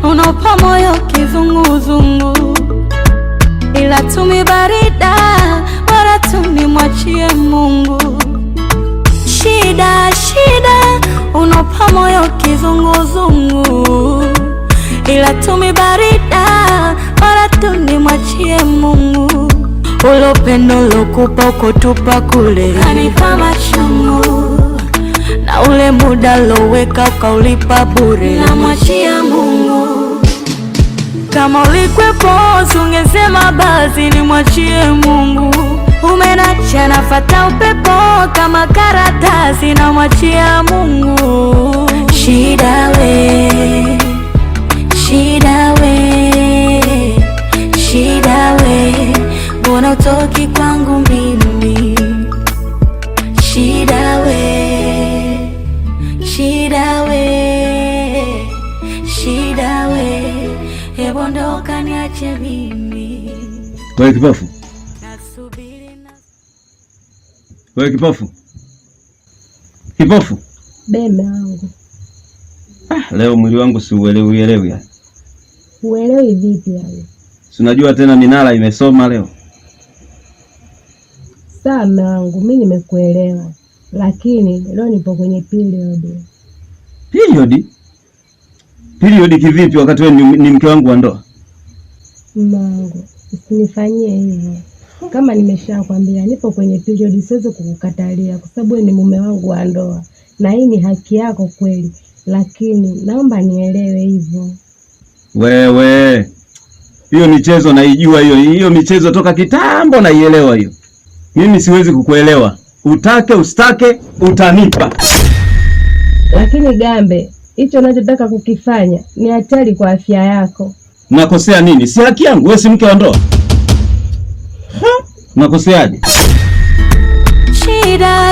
unaupa moyo kizunguzungu, ila tumibarida bora tunimwachie Mungu. Shida unaupa moyo kizunguzungu, ila tumibarida bora tunimwachie Mungu. Ulo pendo lokupa ukotupa kule kanipa machungu, na ule muda loweka ukaulipa bure namwachia Mungu. Kama ulikwepo ungesema basi nimwachie Mungu. Umenacha nafata upepo kama karatasi namwachia Mungu. Shida we, shida we, shida we, mbona utoki kwangu mimi? Shida we, shida we, shida we, hebu ondoka niache mimi. Wewe kipofu, wewe kipofu, kipofu bebe wangu. Leo mwili wangu si uelewi ya. Uelewi vipi yani? Si unajua tena minara imesoma leo. Sawa mume wangu, mimi nimekuelewa, lakini leo nipo kwenye period. Period kivipi wakati wewe ni mke wangu wa ndoa? Mume wangu, usinifanyie hivyo. Kama nimeshakwambia nipo kwenye period, siwezi kukukatalia kwa sababu ni mume wangu wa ndoa na hii ni haki yako kweli, lakini naomba nielewe hivyo. Wewe, hiyo michezo naijua hiyo michezo toka kitambo naielewa hiyo. Mimi siwezi kukuelewa. Utake usitake utanipa. Lakini Gambe, hicho unachotaka kukifanya ni hatari kwa afya yako. Nakosea nini? Si haki yangu, wewe si mke wa ndoa. Nakoseaje?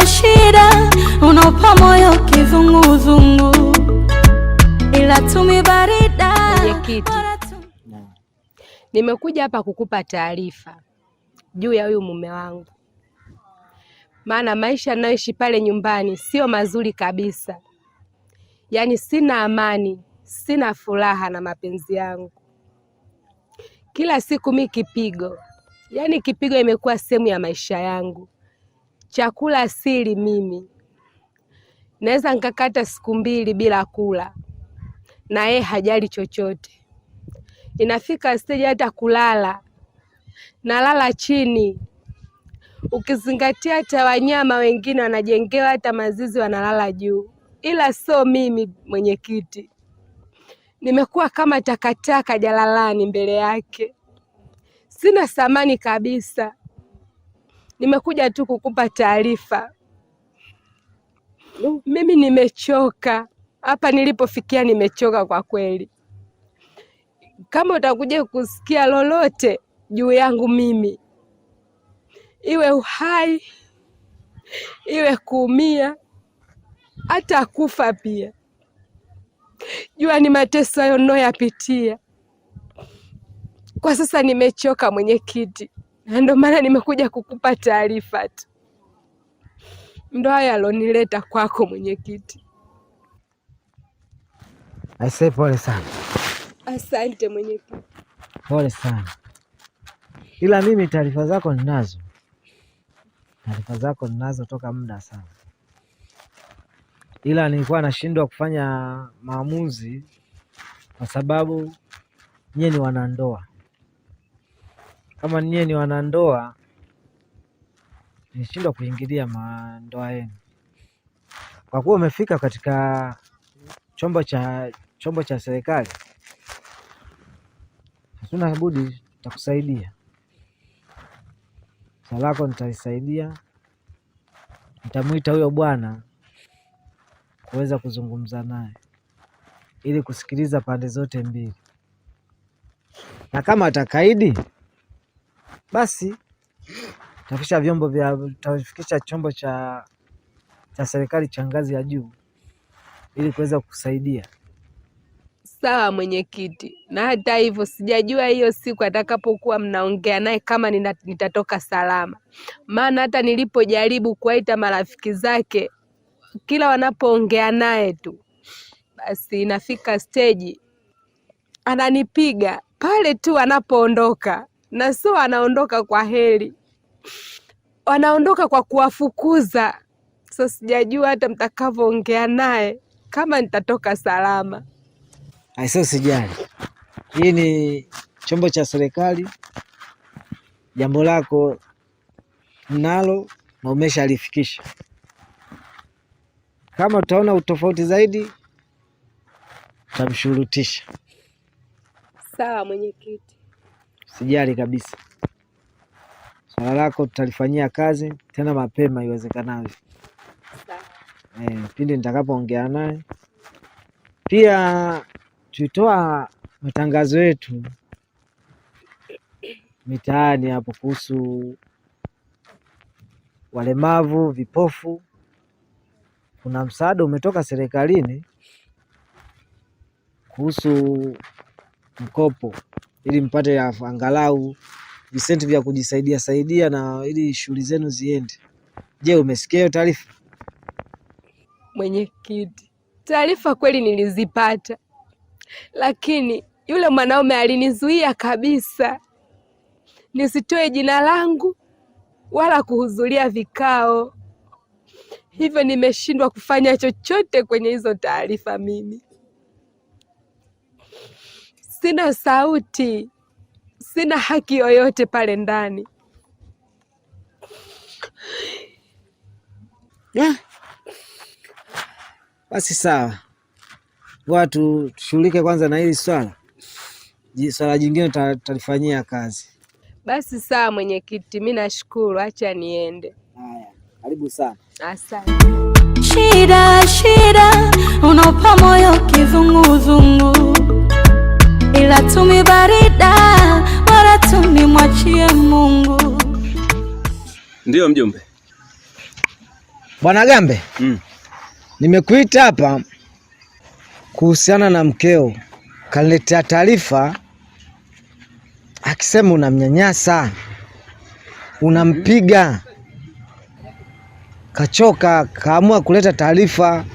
Shida unaupa moyo kizunguzungu, ila tumibarida. Mwenyekiti, nimekuja hapa kukupa taarifa juu ya huyu mume wangu, maana maisha ninayoishi pale nyumbani sio mazuri kabisa. Yaani sina amani, sina furaha na mapenzi yangu. Kila siku mimi kipigo, yaani kipigo imekuwa sehemu ya maisha yangu. Chakula sili mimi, naweza nikakata siku 2 bila kula na yeye hajali chochote. Inafika stage hata kulala nalala chini, ukizingatia hata wanyama wengine wanajengewa hata mazizi wanalala juu, ila sio mimi. Mwenyekiti, nimekuwa kama takataka jalalani mbele yake, sina thamani kabisa. Nimekuja tu kukupa taarifa. Mimi nimechoka hapa nilipofikia, nimechoka kwa kweli. Kama utakuja kusikia lolote juu yangu mimi, iwe uhai iwe kuumia hata kufa pia, jua ni mateso hayo ninayoyapitia kwa sasa. Nimechoka mwenyekiti, na ndio maana nimekuja kukupa taarifa tu. Ndio haya alonileta kwako mwenyekiti. Aisee, pole sana. Asante mwenyekiti. Pole sana, ila mimi taarifa zako ninazo toka muda sana, ila nilikuwa nashindwa kufanya maamuzi kwa sababu nyie ni wanandoa. Kama nyie ni wanandoa, nilishindwa kuingilia ndoa yenu. Kwa kuwa umefika katika chombo cha serikali, hatuna budi nitakusaidia. Swala lako nitalisaidia, nitamwita huyo bwana kuweza kuzungumza naye ili kusikiliza pande zote mbili, na kama atakaidi basi tafikisha chombo cha serikali cha ngazi ya juu ili kuweza kukusaidia. Sawa mwenyekiti, na hata hivyo sijajua hiyo siku atakapokuwa mnaongea naye kama nitatoka salama, maana hata nilipojaribu kuwaita marafiki zake kila wanapoongea naye tu basi inafika stage ananipiga pale tu anapoondoka, na sio anaondoka kwa heri, wanaondoka kwa kuwafukuza. Sasa sijajua hata mtakavyoongea naye kama nitatoka salama. Aisee, sijali, hii ni chombo cha serikali, jambo lako mnalo na umeshalifikisha. Kama utaona utofauti zaidi utamshurutisha. Sawa mwenyekiti. Sijali kabisa, swala lako tutalifanyia kazi tena mapema iwezekanavyo. Pindi nitakapoongea naye. Pia tulitoa matangazo yetu mitaani hapo kuhusu walemavu, vipofu. Kuna msaada umetoka serikalini kuhusu mkopo ili mpate angalau visenti vya kujisaidia saidia na ili shughuli zenu ziende. Je, umesikia hiyo taarifa? Mwenyekiti, taarifa kweli nilizipata, lakini yule mwanaume alinizuia kabisa nisitoe jina langu wala kuhudhuria vikao, hivyo nimeshindwa kufanya chochote kwenye hizo taarifa. Mimi sina sauti, sina haki yoyote pale ndani. Basi sawa, watu tushughulike kwanza na hili swala jingine tutalifanyia kazi. Basi sawa mwenyekiti, mimi nashukuru, acha niende. Haya, karibu sana. Asante. Shida unopa moyo kizunguzungu, ila tumi barida wala tumi mwachie Mungu. Ndiyo mjumbe. Bwana Gambe, nimekuita hapa kuhusiana na mkeo. Kaniletea taarifa akisema unamnyanyasa, unampiga. Kachoka, kaamua kuleta taarifa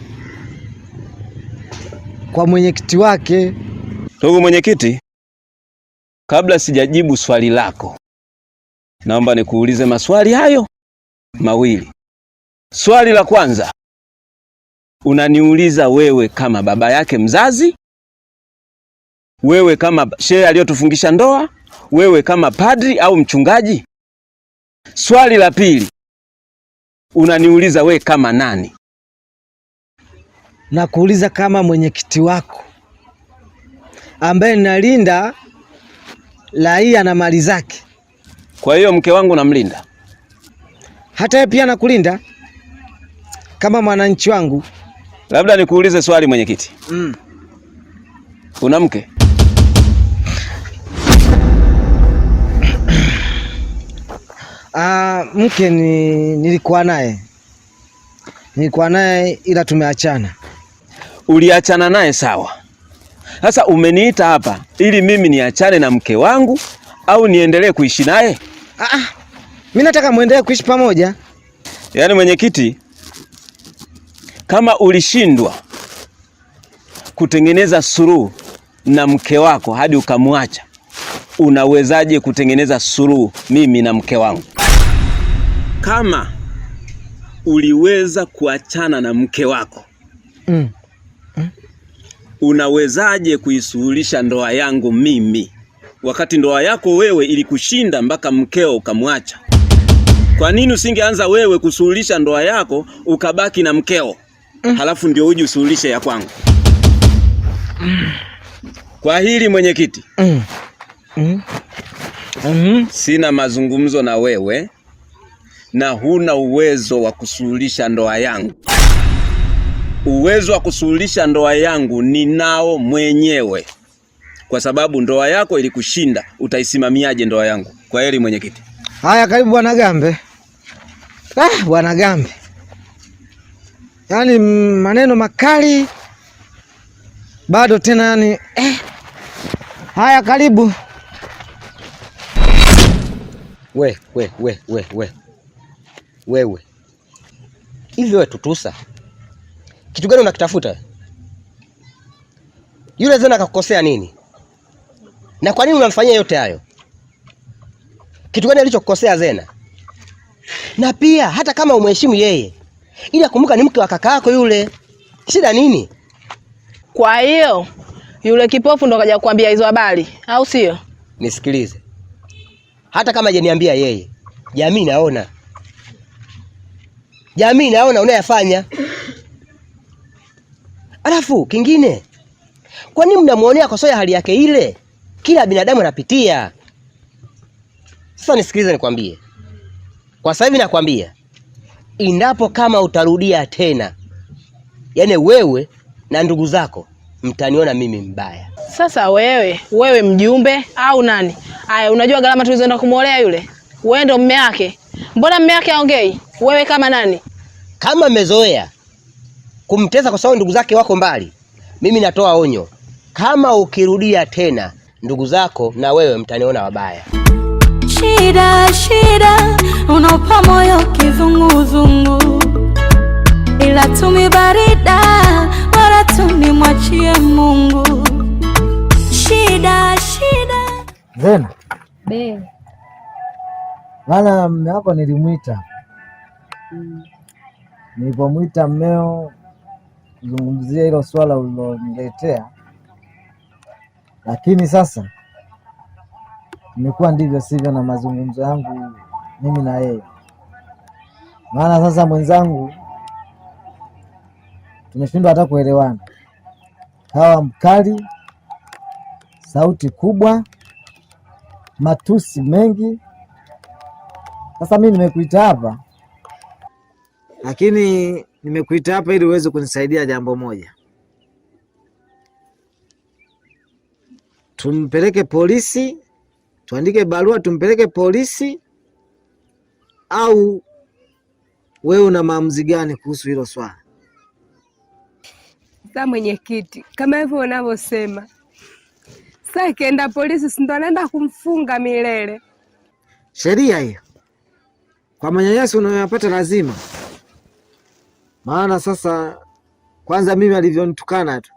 kwa mwenyekiti wake. Ndugu mwenyekiti, kabla sijajibu swali lako, naomba nikuulize maswali hayo mawili. Swali la kwanza, unaniuliza wewe kama baba yake mzazi, wewe kama shehe aliyotufungisha ndoa, wewe kama padri au mchungaji? Swali la pili, unaniuliza wewe kama nani? Na kuuliza kama mwenyekiti wako ambaye nalinda raia na mali zake. Kwa hiyo mke wangu namlinda? Hata yeye pia nakulinda kama mwananchi wangu. Labda nikuulize swali mwenyekiti. Una mke? Mke nilikuwa naye ila tumeachana. Uliachana naye, sawa. Sasa umeniita hapa ili mimi niachane na mke wangu au niendelee kuishi naye? Mimi nataka muendelee kuishi pamoja. Yaani mwenyekiti, kama ulishindwa kutengeneza suluhu na mke wako hadi ukamwacha, unawezaje kutengeneza suluhu mimi na mke wangu? Kama uliweza kuachana na mke wako, unawezaje kuisuluhisha ndoa yangu mimi, wakati ndoa yako wewe ilikushinda mpaka mkeo ukamwacha? Kwa nini usingeanza wewe kusuluhisha ndoa yako ukabaki na mkeo, halafu ndio uje usuluhishe ya kwangu? Kwa hili mwenyekiti, sina mazungumzo na wewe na huna uwezo wa kusuluhisha ndoa yangu. Uwezo wa kusuluhisha ndoa yangu ninao mwenyewe, kwa sababu ndoa yako ilikushinda. Utaisimamiaje ndoa yangu? Kwa hili mwenyekiti. Haya, karibu bwana Gambe. Bwana Gambe, yaani maneno makali bado tena, yani Haya, karibu. Wewe hivi wewe Tutusa, kitu gani unakitafuta? Yule Zena akakukosea nini? Na kwa nini unamfanyia yote hayo? Kitu gani alichokukosea Zena? Na pia hata kama umheshimu yeye, ila kumbuka ni mke wa kaka yako yule. Shida nini? Kwa hiyo yule kipofu ndo kaja kukuambia hizo habari, au sio? Nisikilize. Hata kama hajaniambia yeye, jamii naona. Jamii naona unayafanya. Alafu kingine, kwa nini mnamuonea kosoa hali yake ile? Kila binadamu anapitia. Sasa nisikilize nikwambie. Kwa sasa hivi nakwambia, endapo kama utarudia tena, yaani wewe na ndugu zako mtaniona mimi mbaya. Sasa wewe mjumbe au nani? Haya, unajua gharama tulizoenda kumuolea yule? Wewe ndo mume wake. Mbona mume wake haongei? Wewe kama nani? Kama mmezoea kumtesa kwa sababu ndugu zake wako mbali, mimi natoa onyo. Kama ukirudia tena, ndugu zako na wewe mtaniona wabaya. Shida, unopa moyo kizunguzungu, ila tumibarida wala tunimwachie Mungu. Shida Zena maana mume wako nilimwita. Nilipomwita mmeo kuzungumzia hilo swala uliloniletea, lakini sasa imekuwa ndivyo sivyo na mazungumzo yangu mimi na yeye. Maana sasa mwenzangu tumeshindwa hata kuelewana. Hawa mkali, sauti kubwa, matusi mengi. Sasa mimi nimekuita hapa, lakini nimekuita hapa ili uweze kunisaidia jambo moja. Tumpeleke polisi, tuandike barua tumpeleke polisi, au wewe una maamuzi gani kuhusu hilo swala? Sasa mwenyekiti, kama hivyo unavyosema, sasa akienda polisi si ndo anaenda kumfunga milele? Sheria hiyo kwa manyanyaso unayoyapata lazima. Maana sasa kwanza mimi alivyonitukana tu,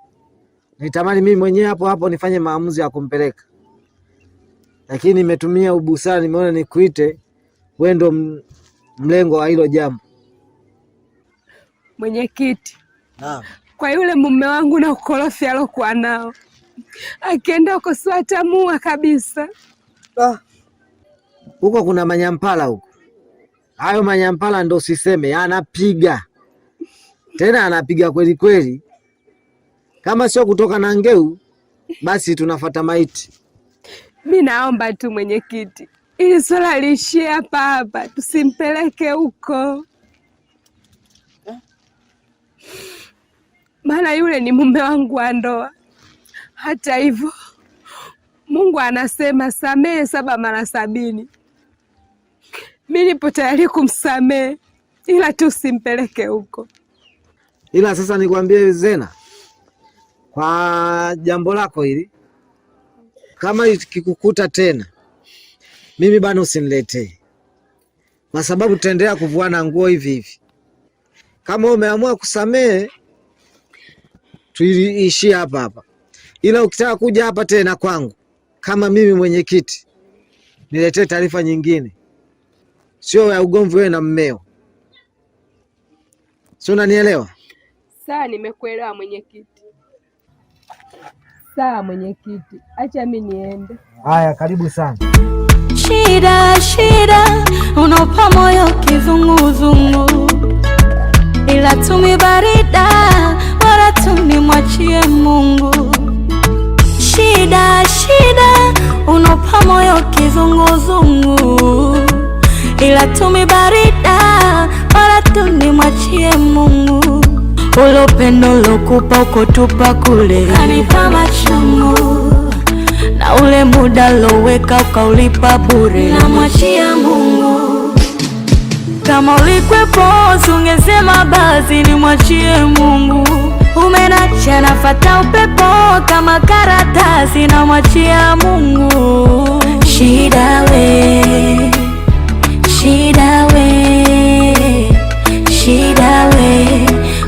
nitamani mimi mwenyewe hapo hapo nifanye maamuzi ya kumpeleka, lakini nimetumia ubusara, nimeona nikuite wewe ndo mlengo wa hilo jambo. Mwenyekiti, naam, kwa yule mume wangu na ukorofi alokuwa nao, akienda huko si atamua kabisa. Huko kuna manyampala huko. Hayo manyampala ndo siseme, anapiga tena, anapiga kweli kweli. Kama sio kutoka na ngeu, basi tunafuata maiti. Mimi naomba tu mwenyekiti, ili swala liishie hapa hapa, tusimpeleke huko. Maana yule ni mume wangu wa ndoa. Hata hivyo Mungu anasema samehe 7 mara 70. Mimi nipo tayari kumsamehe, ila tu usimpeleke huko. Ila sasa nikwambie Zena, kwa jambo lako hili, kama ikikukuta tena, mimi bana usiniletee, kwa sababu tutaendelea kuvuana nguo hivi hivi. Kama umeamua kusamehe, tuishie hapa hapa. Ila ukitaka kuja hapa tena kwangu kama mimi mwenyekiti, niletee taarifa nyingine, sio ya ugomvi wewe na mmeo. Sio, unanielewa? Sawa, nimekuelewa mwenyekiti. Sawa mwenyekiti, acha mimi niende. Haya, karibu sana. Shida, unopa moyo kizunguzungu, ila tumibarida wala tunimwachie Mungu. Shida, unopa moyo kizunguzungu, ila tumibarida wala tunimwachie Mungu. Ule upendo lokupa ukotupa kule kanipa machungu, na ule muda loweka ukaulipa bure, namwachia Mungu. Kama ulikwepo ungesema basi nimwachie Mungu. Umenacha nafata upepo kama karatasi, namwachia Mungu. Shida we,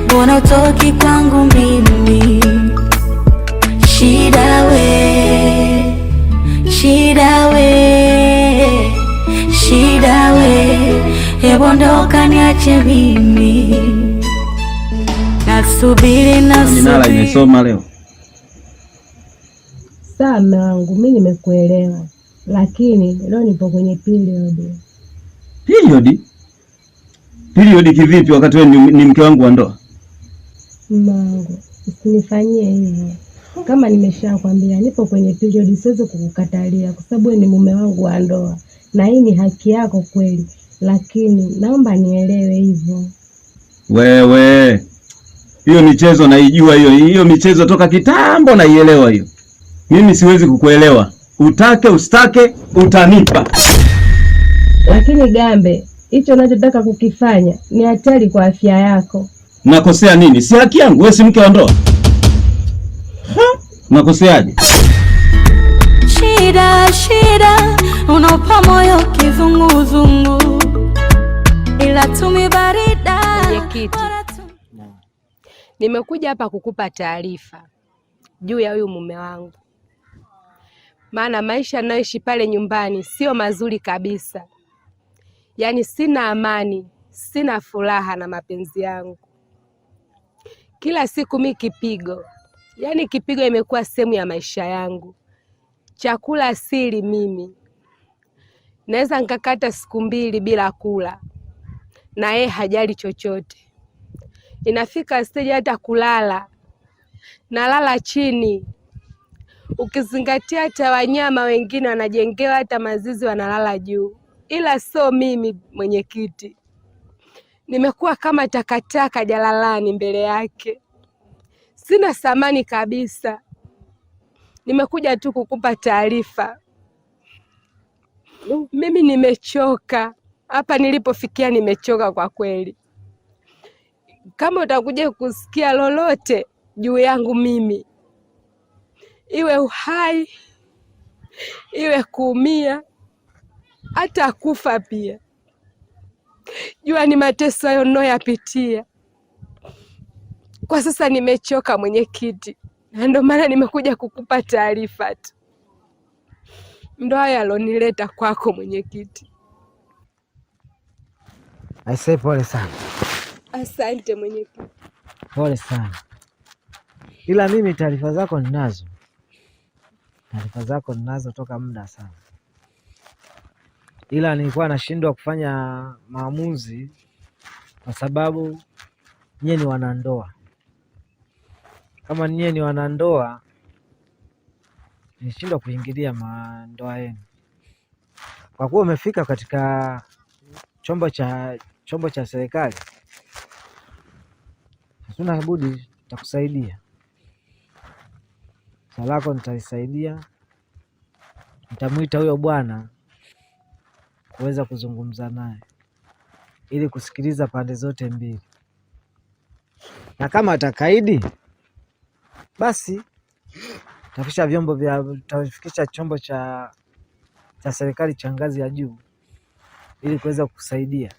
mbona utoki kwangu mimi? Shida we, niache mimi, nasubiri. Minala imesoma leo. Sawa mume wangu, mimi nimekuelewa, lakini leo nipo kwenye period. Period kivipi wakati wewe ni mke wangu wa ndoa? Mume wangu, usinifanyie hivyo. Kama nimeshakwambia nipo kwenye period, siwezi kukukatalia kwa sababu ni mume wangu wa ndoa na hii ni haki yako kweli, lakini naomba nielewe hivyo. Wewe, hiyo michezo naijua, hiyo michezo toka kitambo naielewa hiyo. Mimi siwezi kukuelewa. Utake ustake utanipa. Lakini Gambe, hicho unachotaka kukifanya ni hatari kwa afya yako. Nakosea nini? Si haki yangu, wewe si mke wa ndoa. Nakoseaje? Shida unopa moyo kizunguzungu, ila tumi barida. Mwenyekiti, nimekuja hapa kukupa taarifa juu ya huyu mume wangu, maana maisha ninayoishi pale nyumbani sio mazuri kabisa. Yaani sina amani, sina furaha na mapenzi yangu. Kila siku mimi kipigo, yaani kipigo imekuwa sehemu ya maisha yangu. Chakula asili mimi naweza nikakata siku 2 bila kula, na yeye hajali chochote. Inafika stage hata kulala nalala chini, ukizingatia hata wanyama wengine wanajengewa hata mazizi wanalala juu, ila sio mimi. Mwenyekiti, nimekuwa kama takataka jalalani mbele yake, sina thamani kabisa. Nimekuja tu kukupa taarifa. Mimi nimechoka hapa nilipofikia, nimechoka kwa kweli. Kama utakuja kusikia lolote juu yangu mimi, iwe uhai iwe kuumia hata kufa pia, jua ni mateso hayo ninayoyapitia kwa sasa. Nimechoka mwenyekiti, na ndio maana nimekuja kukupa taarifa tu. Ndio haya alonileta kwako mwenyekiti. Aisee, pole sana. Asante mwenyekiti. Pole sana, ila mimi taarifa zako ninazo toka muda sana, ila nilikuwa nashindwa kufanya maamuzi kwa sababu nyie ni wanandoa. Kama nyie ni wanandoa, nishindwa kuingilia mandoa yenu. Kwa kuwa umefika katika chombo cha serikali, hatuna budi nitakusaidia. Swala lako nitalisaidia, nitamwita huyo bwana kuweza kuzungumza naye ili kusikiliza pande zote mbili, na kama atakaidi basi tafikisha chombo cha serikali cha ngazi ya juu ili kuweza kukusaidia.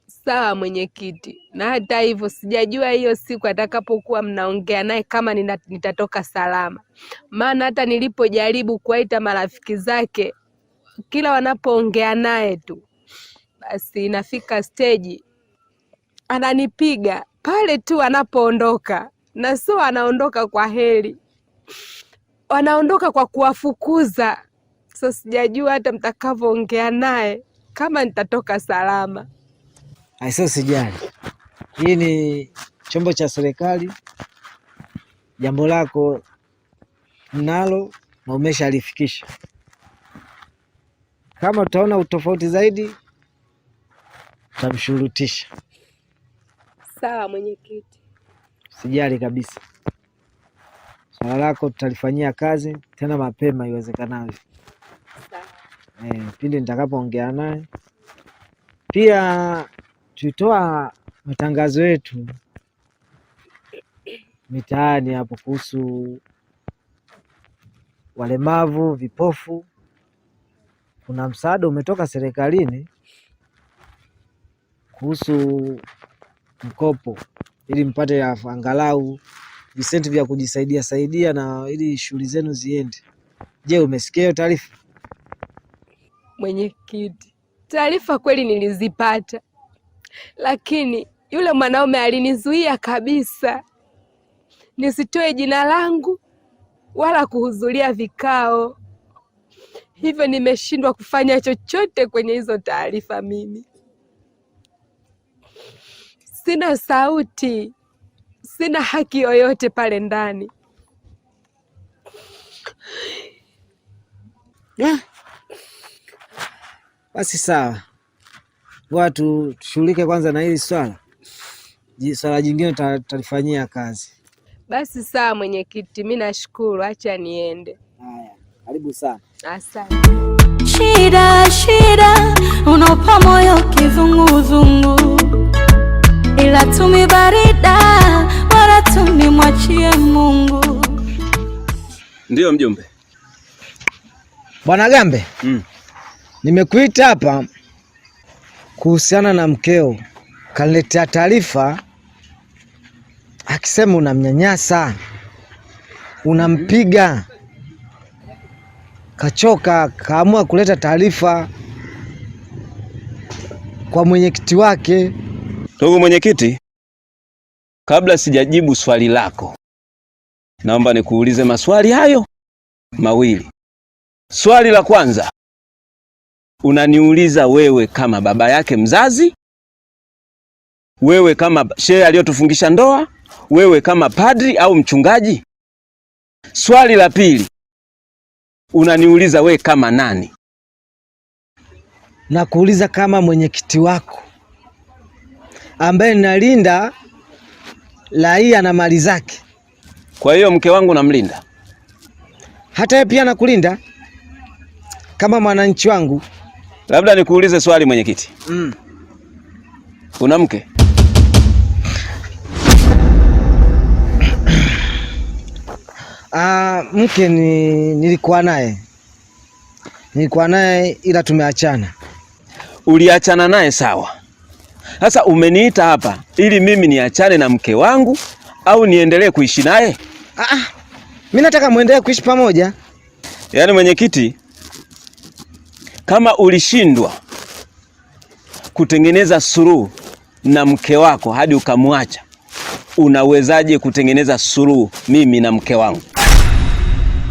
Sawa mwenyekiti, na hata hivyo sijajua hiyo siku atakapokuwa mnaongea naye kama nitatoka salama, maana hata nilipojaribu kuwaita marafiki zake, kila wanapoongea naye tu basi inafika stage ananipiga pale tu anapoondoka, na sio anaondoka kwa heri, wanaondoka kwa kuwafukuza. Sasa sijajua hata mtakavyoongea naye kama nitatoka salama. Aisee, usijali, hii ni chombo cha serikali. Jambo lako mnalo na umeshalifikisha. Kama utaona utofauti zaidi, utamshurutisha. Sawa mwenyekiti. Usijali kabisa, swala lako tutalifanyia kazi tena mapema iwezekanavyo. Pindi nitakapoongea naye. Pia tulitoa matangazo yetu mitaani hapo kuhusu walemavu, vipofu. Kuna msaada umetoka serikalini kuhusu mkopo ili mpate angalau visenti vya kujisaidia na ili shughuli zenu ziende. Je, umesikia hiyo taarifa? Mwenyekiti, taarifa kweli nilizipata, lakini yule mwanaume alinizuia kabisa nisitoe jina langu wala kuhudhuria vikao, hivyo nimeshindwa kufanya chochote kwenye hizo taarifa. Mimi sina sauti, sina haki yoyote pale ndani. Basi sawa, watu tushughulike kwanza na hili swala jingine tutalifanyia kazi. Basi sawa mwenyekiti, mimi nashukuru, acha niende. Haya, karibu sana. Asante. Shida unaupa moyo kizunguzungu, ila tumi barida wala tumi mwachie Mungu. Ndiyo mjumbe. Bwana Gambe, nimekuita hapa kuhusiana na mkeo. Kaniletea taarifa akisema unamnyanyasa, unampiga. Kachoka, kaamua kuleta taarifa kwa mwenyekiti wake. Ndugu mwenyekiti, kabla sijajibu swali lako, naomba nikuulize maswali hayo mawili. Swali la kwanza, unaniuliza wewe kama baba yake mzazi, wewe kama shehe aliyotufungisha ndoa, wewe kama padri au mchungaji? Swali la pili, unaniuliza wewe kama nani? Na kuuliza kama mwenyekiti wako ambaye nalinda raia na mali zake. Kwa hiyo mke wangu namlinda? Hata yeye pia nakulinda kama mwananchi wangu. Labda nikuulize swali mwenyekiti. Una mke? Mke nilikuwa naye ila tumeachana. Uliachana naye, sawa. Sasa umeniita hapa ili mimi niachane na mke wangu au niendelee kuishi naye? Mimi nataka muendelee kuishi pamoja. Yaani mwenyekiti, kama ulishindwa kutengeneza suluhu na mke wako hadi ukamwacha, unawezaje kutengeneza suluhu mimi na mke wangu?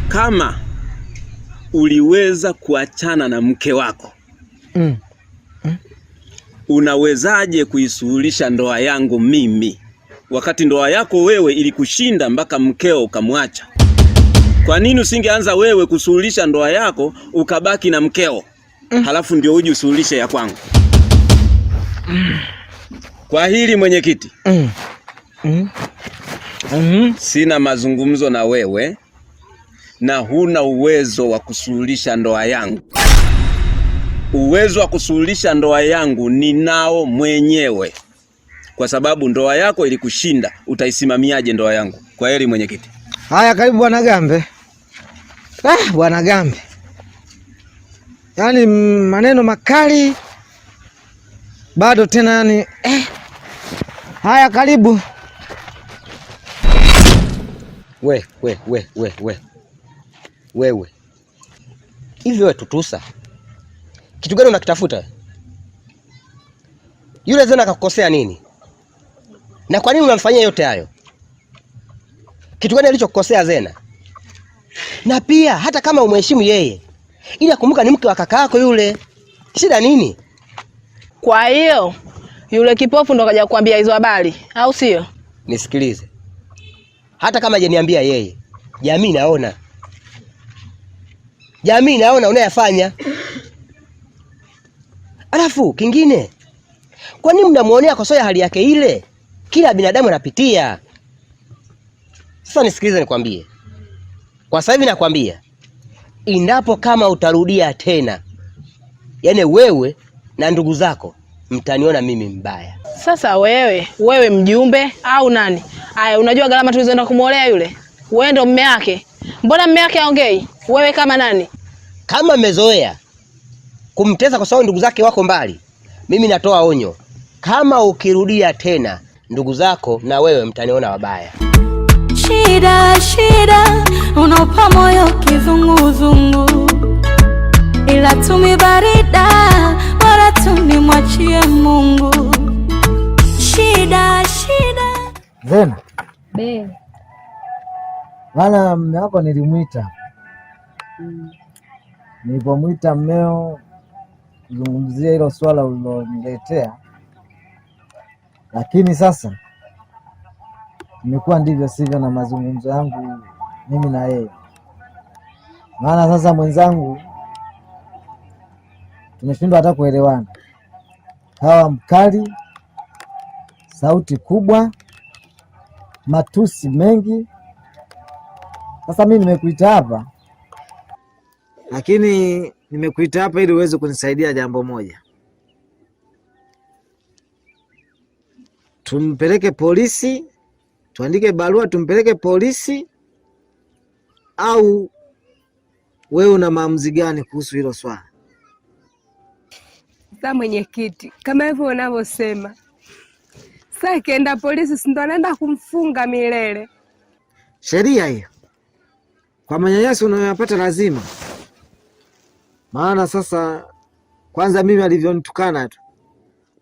Kama uliweza kuachana na mke wako, unawezaje kuisuluhisha ndoa yangu mimi, wakati ndoa yako wewe ilikushinda mpaka mkeo ukamwacha? Kwa nini usingeanza wewe kusuluhisha ndoa yako ukabaki na mkeo, halafu ndio uje usuluhishe ya kwangu? Kwa hili mwenyekiti, sina mazungumzo na wewe na huna uwezo wa kusuluhisha ndoa yangu. Uwezo wa kusuluhisha ndoa yangu ninao mwenyewe, kwa sababu ndoa yako ilikushinda. Utaisimamiaje ndoa yangu? Kwa heri mwenyekiti. Haya, karibu bwana Gambe. Bwana Gambe, yaani maneno makali bado tena, yani Haya, karibu. Wewe hivi wewe Tutusa, kitu gani unakitafuta? Yule Zena akakukosea nini? Na kwa nini unamfanyia yote hayo? Kitu gani alichokukosea Zena? Na pia hata kama umheshimu yeye, ila kumbuka ni mke wa kaka yako yule. Shida nini? Kwa hiyo yule kipofu ndo kaja kukuambia hizo habari, au sio? Nisikilize. Hata kama hajaniambia yeye, jamii naona. Jamii naona unayafanya. Alafu kingine, kwa nini mnamuonea kosoa hali yake ile? Kila binadamu anapitia. Sasa nisikilize nikwambie. Kwa sasa hivi nakwambia, endapo kama utarudia tena, yani wewe na ndugu zako mtaniona mimi mbaya. Sasa wewe mjumbe au nani? Aya, unajua gharama tulizoenda kumolea yule? Wewe ndo mume wake. Mbona mume wake aongei? Wewe kama nani? Kama mmezoea kumteza kwa sababu ndugu zake wako mbali, mimi natoa onyo. Kama ukirudia tena, ndugu zako na wewe mtaniona wabaya. Shida unaupa moyo kizunguzungu, ila tumi barida wala tumi mwachie Mungu. Zena. Be. Maana mume wako nilimwita. Nilipomwita mmeo kuzungumzia hilo swala uliloniletea, lakini sasa imekuwa ndivyo sivyo na mazungumzo yangu mimi na yeye. Maana sasa mwenzangu tumeshindwa hata kuelewana. Hawa mkali, sauti kubwa, matusi mengi. Sasa mimi nimekuita hapa, lakini nimekuita hapa ili uweze kunisaidia jambo moja. Tumpeleke polisi, tuandike barua tumpeleke polisi, au wewe una maamuzi gani kuhusu hilo swala? Sasa mwenyekiti, kama hivyo unavyosema, sasa akienda polisi si ndo anaenda kumfunga milele? Sheria hiyo kwa manyanyaso unayoyapata lazima. Maana sasa kwanza mimi alivyonitukana tu,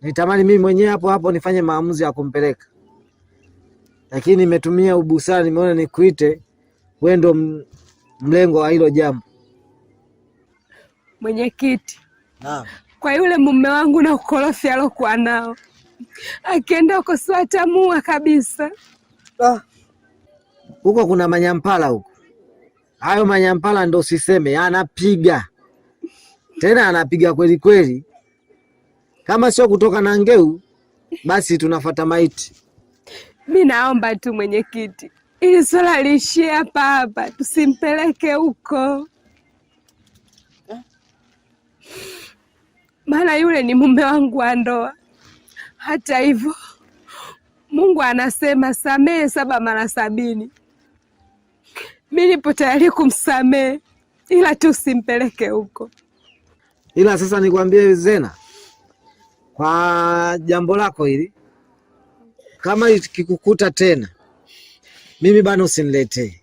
nitamani mimi mwenyewe hapo hapo nifanye maamuzi ya kumpeleka, lakini nimetumia ubusara, nimeona nikuite wewe ndo mlengo wa hilo jambo. Mwenyekiti, naam, kwa yule mume wangu na ukorofi alokuwa nao, akienda huko siwatamua kabisa. Huko kuna manyampala huko, hayo manyampala ndo siseme, anapiga tena, anapiga kweli kweli. Kama sio kutoka na ngeu, basi tunafuata maiti. Mimi naomba tu mwenyekiti, ili swala liishie hapa hapa, tusimpeleke huko, maana yule ni mume wangu wa ndoa. Hata hivyo Mungu anasema samehe 7 mara 70. Mimi nipo tayari kumsamehe, ila tusimpeleke huko. Ila sasa nikwambie Zena, kwa jambo lako hili, kama ikikukuta tena, mimi bado usiniletee,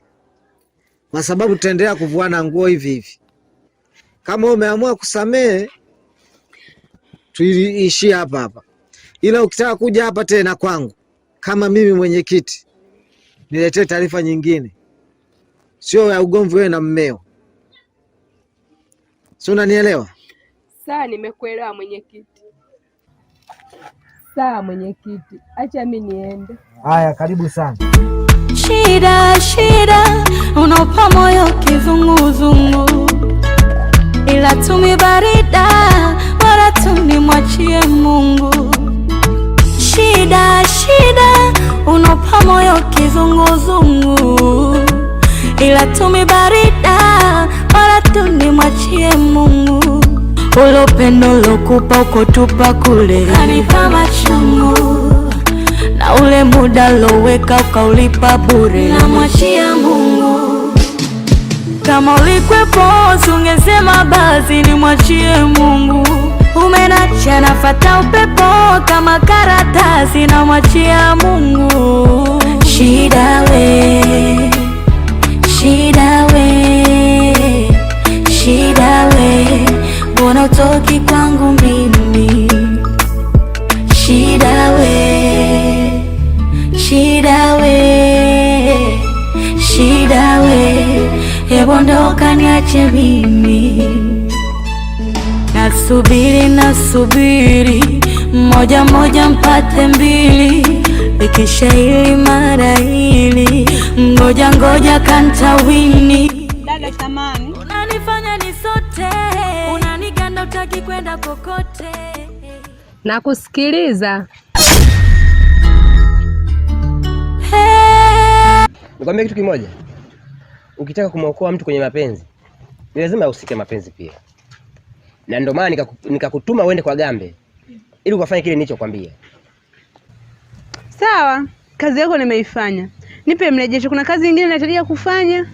kwa sababu tutaendelea kuvuana nguo hivi hivi. Kama umeamua kusamehe, tuishie hapa hapa, ila ukitaka kuja hapa tena kwangu kama mimi mwenyekiti, niletee taarifa nyingine, sio ya ugomvi wewe na mmeo. Si unanielewa? Sawa, nimekuelewa mwenyekiti. Sawa mwenyekiti, acha mimi niende. Haya, karibu sana. Shida shida, unopa moyo kizunguzungu, ila tumibarida wala tunimwachie Mungu. Shida shida, unopa moyo kizunguzungu, ila tumibarida wala tunimwachie Mungu. Ule upendo lokupa ukotupa kule kanipa machungu, na ule muda loweka ukaulipa bure, namwachia Mungu. Kama ulikwepo ungesema basi nimwachie Mungu. Umenacha nafata upepo kama karatasi, namwachia Mungu. Shida we, shida we, shida we, mbona utoki kwangu mimi? Shida we, shida we, shida we, hebu ondoka niache mimi. Nasubiri nasubiri, moja moja mpate mbili, ikisha hili mara hili, ngoja ngoja kantawini. Dada samani, unanifanya nisote, unaniganda utaki kwenda kokote. Na kusikiliza. Nikwambia kitu kimoja, ukitaka kumwokoa mtu kwenye mapenzi ni lazima usike mapenzi pia, na ndio maana nikakutuma uende kwa Gambe ili ukafanye kile nilichokwambia. Sawa, kazi yako nimeifanya, nipe mrejesho. Kuna kazi nyingine nahitajia kufanya.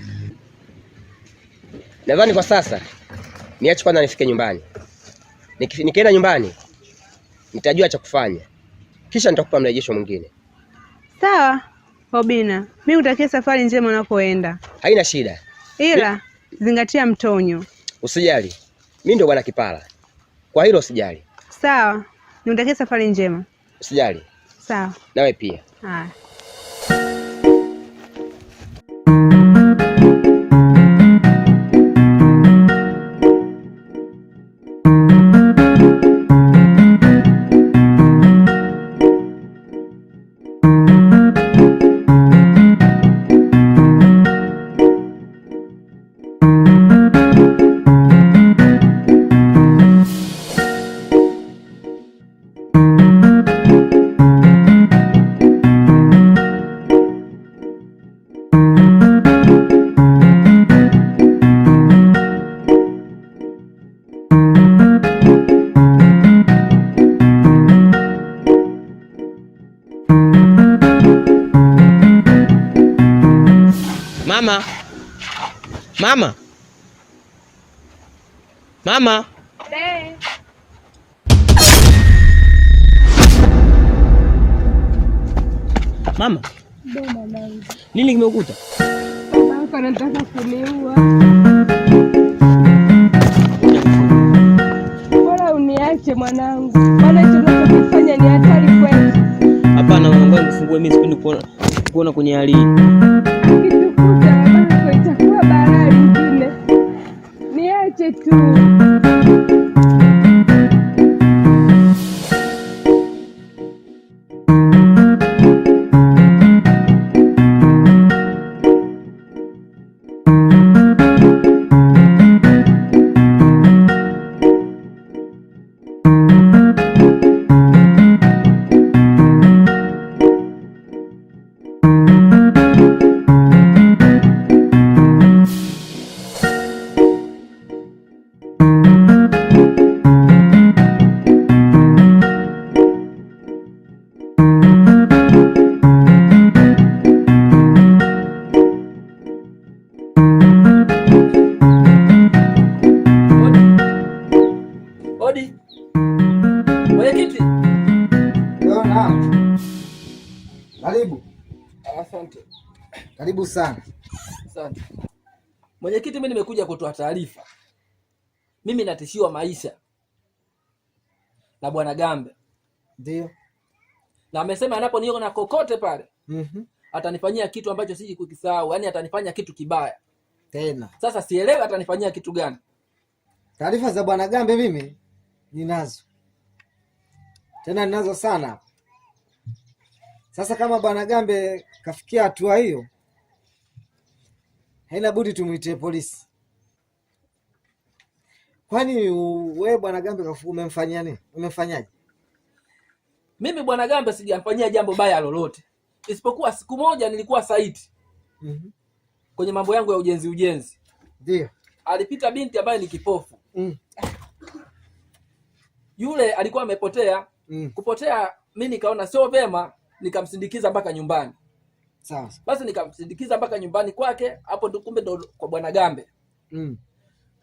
Nadhani kwa sasa niache kwanza nifike nyumbani. Nikienda nyumbani nitajua cha kufanya, kisha nitakupa mrejesho mwingine. Sawa Obina, mimi utakie safari njema unapoenda. Haina shida, ila zingatia mtonyo. Usijali, mimi ndio bwana Kipala, kwa hilo usijali. Sawa, niutakie safari njema. Usijali. Sawa. Nawe pia. Haya. Mama. Mama. Mama. Nini kimekuta? Baba anataka kuniua. Bora uniache mwanangu. Maana hicho unachofanya ni hatari kwetu. Hapana mwanangu, nifungue, mimi sipendi kuona kwenye hali hii. Akitukuta baba itakuwa balaa lingine. Niache tu. Karibu. Asante. Karibu sana. Asante. Mwenyekiti, mimi nimekuja kutoa taarifa. Mimi natishiwa maisha na Bwana Gambe. Ndio. Na amesema anaponiona kokote pale, atanifanyia kitu ambacho siji kukisahau, yaani atanifanya kitu kibaya. Tena. Sasa sielewi atanifanyia kitu gani. Taarifa za Bwana Gambe mimi ninazo. Tena ninazo sana. Sasa kama Bwana Gambe kafikia hatua hiyo, haina budi tumuitie polisi. Kwani wewe Bwana Gambe umemfanyia nini? Umefanyaje? Mimi Bwana Gambe sijamfanyia jambo baya lolote. Isipokuwa siku moja nilikuwa site. Kwenye mambo yangu ya ujenzi. Ndio. Alipita binti ambaye ni kipofu. Yule alikuwa amepotea. Kupotea mimi nikaona sio vema, nikamsindikiza mpaka nyumbani. Sawa. Basi nikamsindikiza mpaka nyumbani kwake, hapo ndo kumbe ndo kwa Bwana Gambe.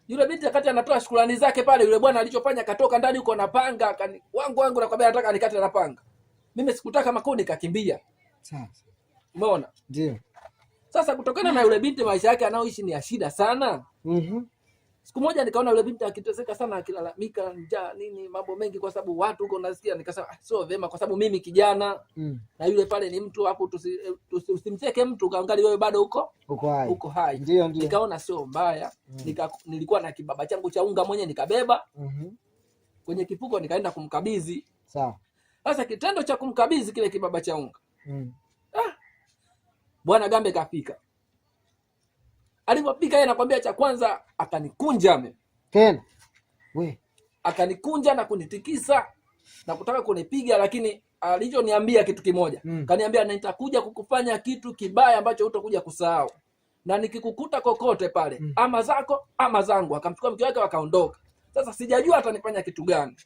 Yule binti wakati anatoa shukrani zake pale, yule bwana alichofanya katoka ndani huko na panga, wangu nakwambia nataka nikate na panga. Mimi sikutaka makuu nikakimbia. Sawa. Umeona? Ndio. Sasa kutokana na yule binti maisha yake anaoishi ni ya shida sana. Siku moja nikaona yule binti akiteseka sana, akilalamika njaa nini mambo mengi kwa sababu watu huko nasikia, nikasema sio vema kwa sababu mimi kijana na yule pale ni mtu, hapo usimcheke mtu kaangali wewe bado uko hai. Ndio. Nikaona sio mbaya. Nilikuwa na kibaba changu cha unga mwenye nikabeba kwenye kifuko nikaenda kumkabidhi. Sawa. Sasa kitendo cha kumkabidhi kile kibaba cha unga, Bwana Gambe kafika. Alipofika yeye nakwambia, cha kwanza akanikunja mimi. Tena. Akanikunja na kunitikisa na kutaka kunipiga, lakini alichoniambia kitu kimoja. Kaniambia nitakuja kukufanya kitu kibaya ambacho hutakuja kusahau. Na nikikukuta kokote pale, ama zako ama zangu. Akamchukua mke wake wakaondoka. Sasa sijajua atanifanya kitu gani.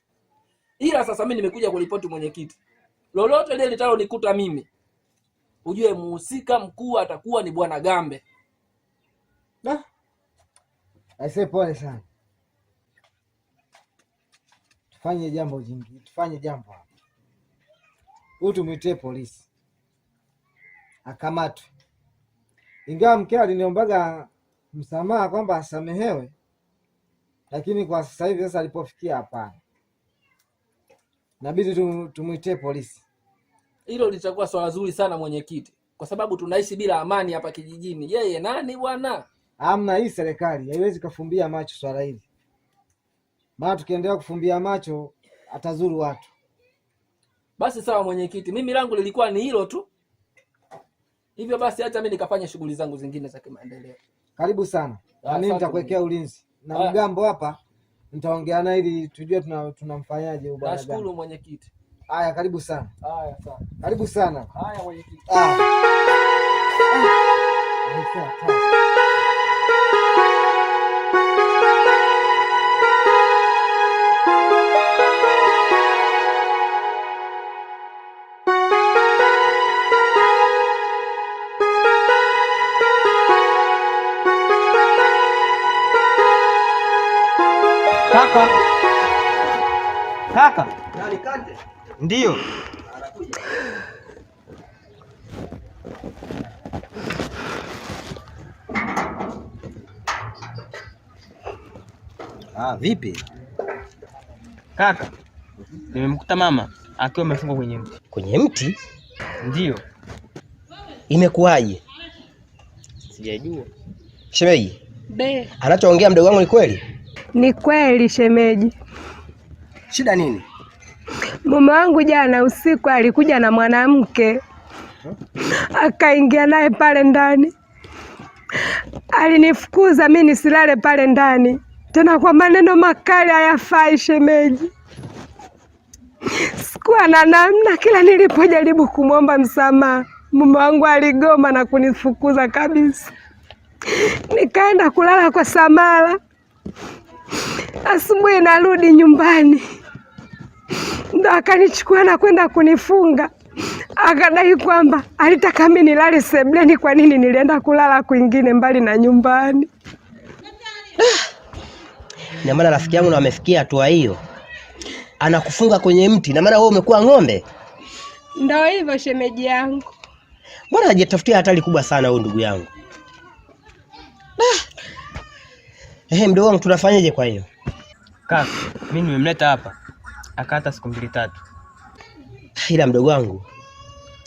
Ila sasa mimi nimekuja kuripoti mwenyekiti. Lolote lile litalonikuta mimi, ujue muhusika mkuu atakuwa ni Bwana Gambe. Aisee, pole sana. Tufanye jambo jingine. Tufanye jambo hapa. Huyu tumwitie polisi. Akamatwe. Ingawa mke aliniombaga msamaha kwamba asamehewe, lakini kwa sasa hivi sasa alipofikia hapana. Inabidi tumwitie polisi. Hilo litakuwa swala zuri sana mwenyekiti, kwa sababu tunaishi bila amani hapa kijijini. Yeye nani bwana? Amna, hii serikali haiwezi kufumbia macho swala hili. Maana tukiendelea kufumbia macho atazuru watu. Basi sawa mwenyekiti, mimi langu lilikuwa ni hilo tu. Hivyo basi acha mimi nikafanya shughuli zangu zingine za kimaendeleo. Karibu sana. Na mimi nitakuwekea ulinzi. Na mgambo hapa nitaongea naye ili tujue tunamfanyaje huyu bwana. Nashukuru mwenyekiti. Haya, karibu sana. Haya sawa. Karibu sana. Haya mwenyekiti. Kaka. Kaka. Nani Kante? Ndio. Vipi? Kaka, nimemkuta mama akiwa amefungwa kwenye mti. Kwenye mti? Ndio. Imekuwaje? Sijajua. Shemeji. Be. Anachoongea mdogo wangu ni kweli? Ni kweli shemeji. Shida nini? Mume wangu jana usiku alikuja na mwanamke. Akaingia naye pale ndani. Alinifukuza mimi nisilale pale ndani. Tena kwa maneno makali hayafai shemeji. Sikuwa na namna, kila nilipojaribu kumwomba msamaha, mume wangu aligoma na kunifukuza kabisa. Nikaenda kulala kwa Samara. Asubuhi narudi nyumbani, ndo akanichukua na kwenda kunifunga. Akadai kwamba alitaka mimi nilale sebleni, kwa nini nilienda kulala kwingine mbali na nyumbani. Na maana rafiki yangu na amefikia hatua hiyo. Anakufunga kwenye mti, na maana wewe umekuwa ng'ombe. Ndio hivyo shemeji yangu. Mbona hajitafutia hatari kubwa sana huyu ndugu yangu? Mdogo wangu tunafanyaje kwa hiyo? Kaka, mimi nimemleta hapa. Akata siku 2-3. Ila mdogo wangu,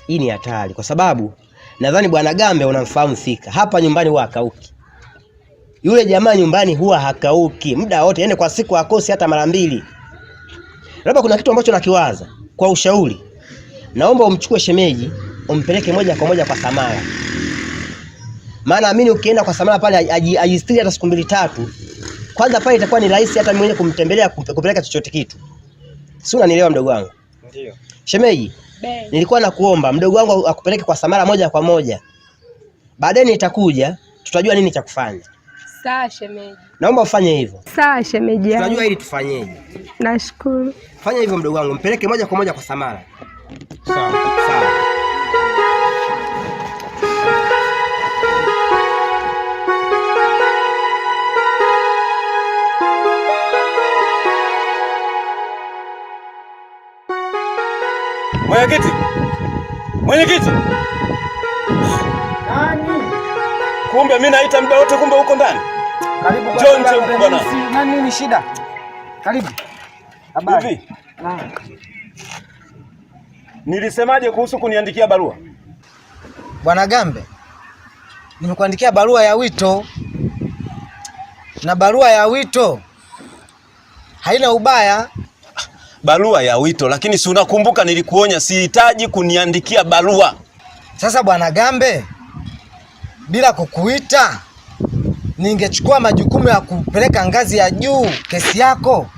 hii ni hatari kwa sababu nadhani bwana Gambe unamfahamu fika. Hapa nyumbani huwa hakauki. Yule jamaa nyumbani huwa hakauki. Muda wote, yani kwa siku hakosi hata mara 2. Labda kuna kitu ambacho nakiwaza. Kwa ushauri, naomba umchukue shemeji, umpeleke moja kwa moja kwa Samara. Maana amini ukienda kwa Samara pale ajistiri hata siku 2-3, kwanza pale itakuwa ni rahisi hata mwenyewe kumtembelea kupeleka chochote kitu. Si unanielewa mdogo wangu? Ndio. Shemeji, nilikuwa nakuomba mdogo wangu akupeleke kwa Samara moja kwa moja. Baadaye nitakuja, tutajua nini cha kufanya. Sawa shemeji. Naomba ufanye hivyo. Sawa shemeji yangu. Tunajua ili tufanyeje. Nashukuru. Fanya hivyo mdogo wangu, mpeleke moja kwa moja kwa Samara. Sawa. Sawa. Mwenyekiti. Mwenyekiti. Nani? Kumbe mimi naita muda wote, kumbe uko ndani. Karibu bwana. Nani ni shida? Karibu. Habari. Hivi. Nilisemaje kuhusu kuniandikia barua? Bwana Gambe, nimekuandikia barua ya wito. Na barua ya wito haina ubaya. Barua ya wito, lakini si unakumbuka nilikuonya sihitaji kuniandikia barua. Sasa Bwana Gambe, bila kukuita ningechukua majukumu ya kupeleka ngazi ya juu kesi yako.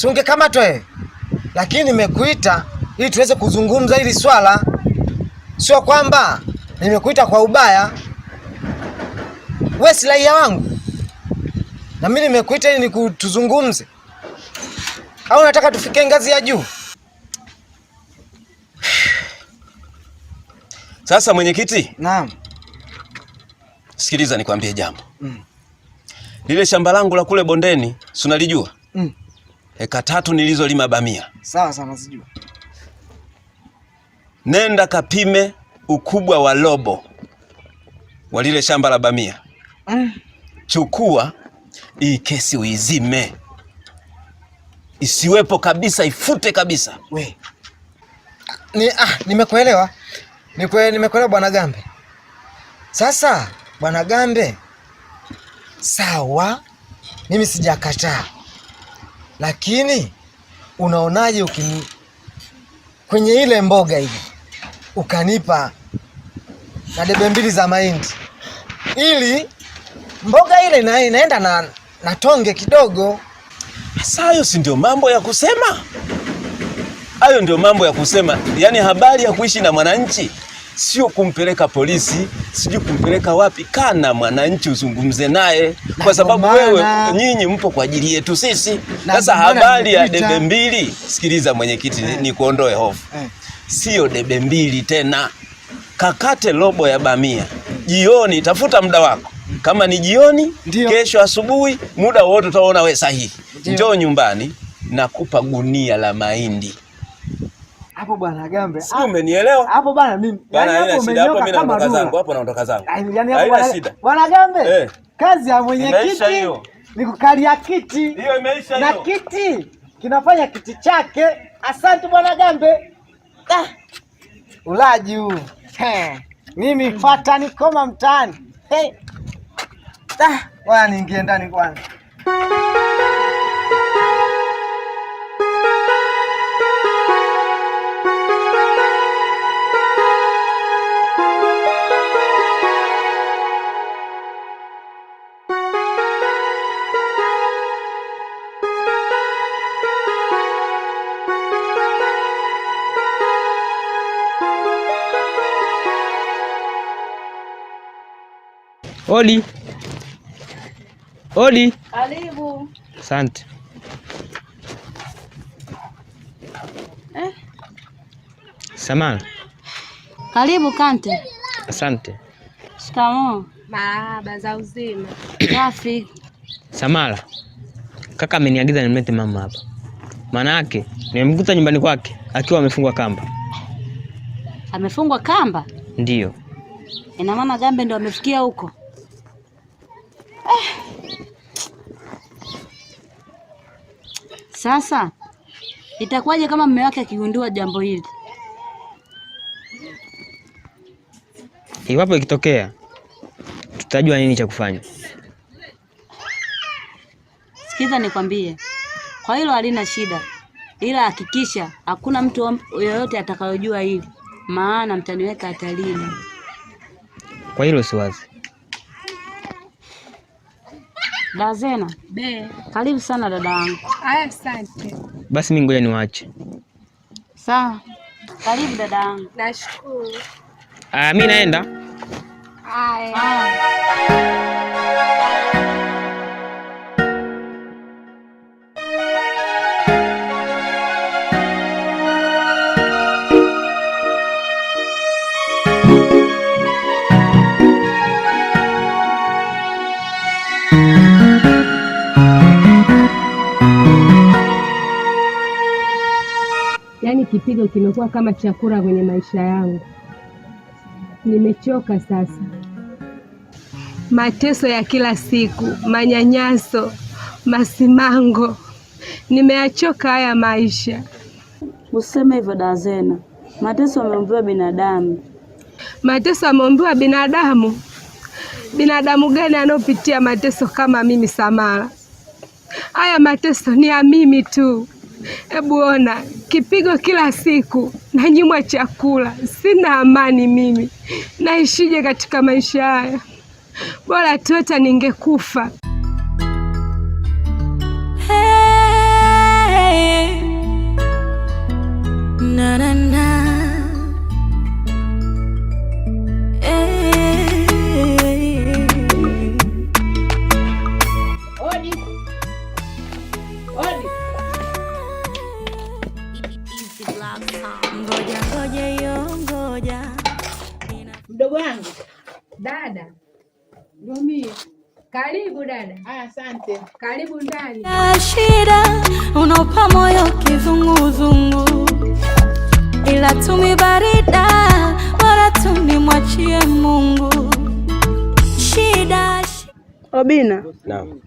Ungekamatwa. Lakini nimekuita ili tuweze kuzungumza hili swala. Sio kwamba nimekuita kwa ubaya. Wewe si raia wangu. Na mimi nimekuita ili tuzungumze. Au unataka tufike ngazi ya juu? Sasa mwenyekiti. Naam. Sikiliza nikwambie jambo. Lile shamba langu la kule bondeni, si unalijua? Eka 3 nilizolima bamia. Sawa sana nazijua. Nenda kapime ukubwa wa robo wa lile shamba la bamia. Chukua hii kesi uizime. Isiwepo kabisa, ifute kabisa. Nimekuelewa. Nimekuelewa Bwana Gambe. Sasa Bwana Gambe, sawa, mimi sijakataa. Lakini unaonaje kwenye ile mboga ile ukanipa na debe 2 za mahindi, ili mboga ile inaenda na tonge kidogo. Sasa hayo si ndio mambo ya kusema? Hayo ndio mambo ya kusema. Yaani habari ya kuishi na mwananchi sio kumpeleka polisi, sijui kumpeleka wapi. Kana mwananchi uzungumze naye, kwa sababu wewe nyinyi mpo kwa ajili yetu sisi. Sasa habari ya debe 2, sikiliza mwenyekiti, ni kuondoe hofu. Sio debe 2 tena. Kakate robo ya bamia. Jioni tafuta muda wako. Kama ni jioni, Ndiyo. Kesho asubuhi, muda wote utaona wewe sahihi. Njoo nyumbani, nakupa gunia la mahindi. Hapo bwana Gambe. Si umenielewa? Hapo bwana mimi. Bwana haina shida, hapo mimi naondoka zangu, hapo naondoka zangu. Yaani hapo bwana. Bwana Gambe. Kazi ya mwenyekiti ni kukalia kiti. Hiyo imeisha hiyo. Na kiti kinafanya kiti chake. Asante bwana Gambe. Ulaji huu. Mimi fata nikoma mtaani. Bwana niingie ndani kwanza. Odi. Odi. Karibu. Asante. Samahani. Karibu Kante. Asante. Shikamoo. Marahaba, za uzima. Safi. Samala. Kaka ameniagiza nimlete mama hapa. Maana yake nimemkuta nyumbani kwake akiwa amefungwa kamba. Amefungwa kamba? Ndiyo. Ina maana Gambe ndo amefikia huko? Sasa itakuwaje kama mume wake akigundua jambo hili? Iwapo ikitokea, tutajua nini cha kufanya. Sikiza nikwambie, kwa hilo halina shida, ila hakikisha hakuna mtu yoyote atakayojua hili, maana mtaniweka hatarini. Kwa hilo siwazi. Dazena, karibu sana dada wangu. Asante. Basi mimi ngoja niwaache. Sawa. Karibu dada wangu. Nashukuru. Mimi naenda. Haya. Yaani kipigo kimekuwa kama chakula kwenye maisha yangu. Nimechoka sasa. Mateso ya kila siku, manyanyaso, masimango. Nimeachoka haya maisha. Useme hivyo Dazena. Mateso ameumbiwa binadamu. Mateso ameumbiwa binadamu? Binadamu gani anopitia mateso kama mimi Samala? Haya mateso ni ya mimi tu. Hebu ona, kipigo kila siku, nanyimwa chakula, sina amani mimi. Naishije katika maisha haya? Bora tu hata ningekufa. Hey, na na na. Mdogo wangu. Dada. Romia. Karibu dada. Asante. Karibu ndani. Shida unopa moyo kizunguzungu, ila tumi barida bora tumi mwachie Mungu. Shida. Obina. Naam.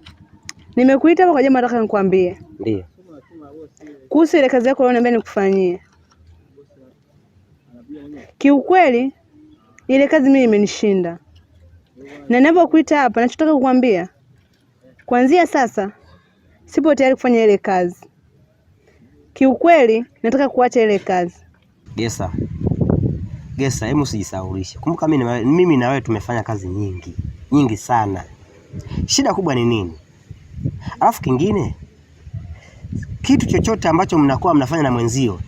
Nimekuita hapa kwa jambo nataka nikwambie. Ndio. Kuhusu ile kazi yako unaomba nikufanyie. Kiukweli ile kazi mimi imenishinda. Na ninapokuita hapa nachotaka kukwambia, kuanzia sasa sipo tayari kufanya ile kazi. Kiukweli nataka kuacha ile kazi. Gesa, hebu usijisahaulishe. Kumbuka mimi na wewe tumefanya kazi nyingi sana. Shida kubwa ni nini? Alafu kingine, kitu chochote ambacho mnakuwa mnafanya na mwenzio,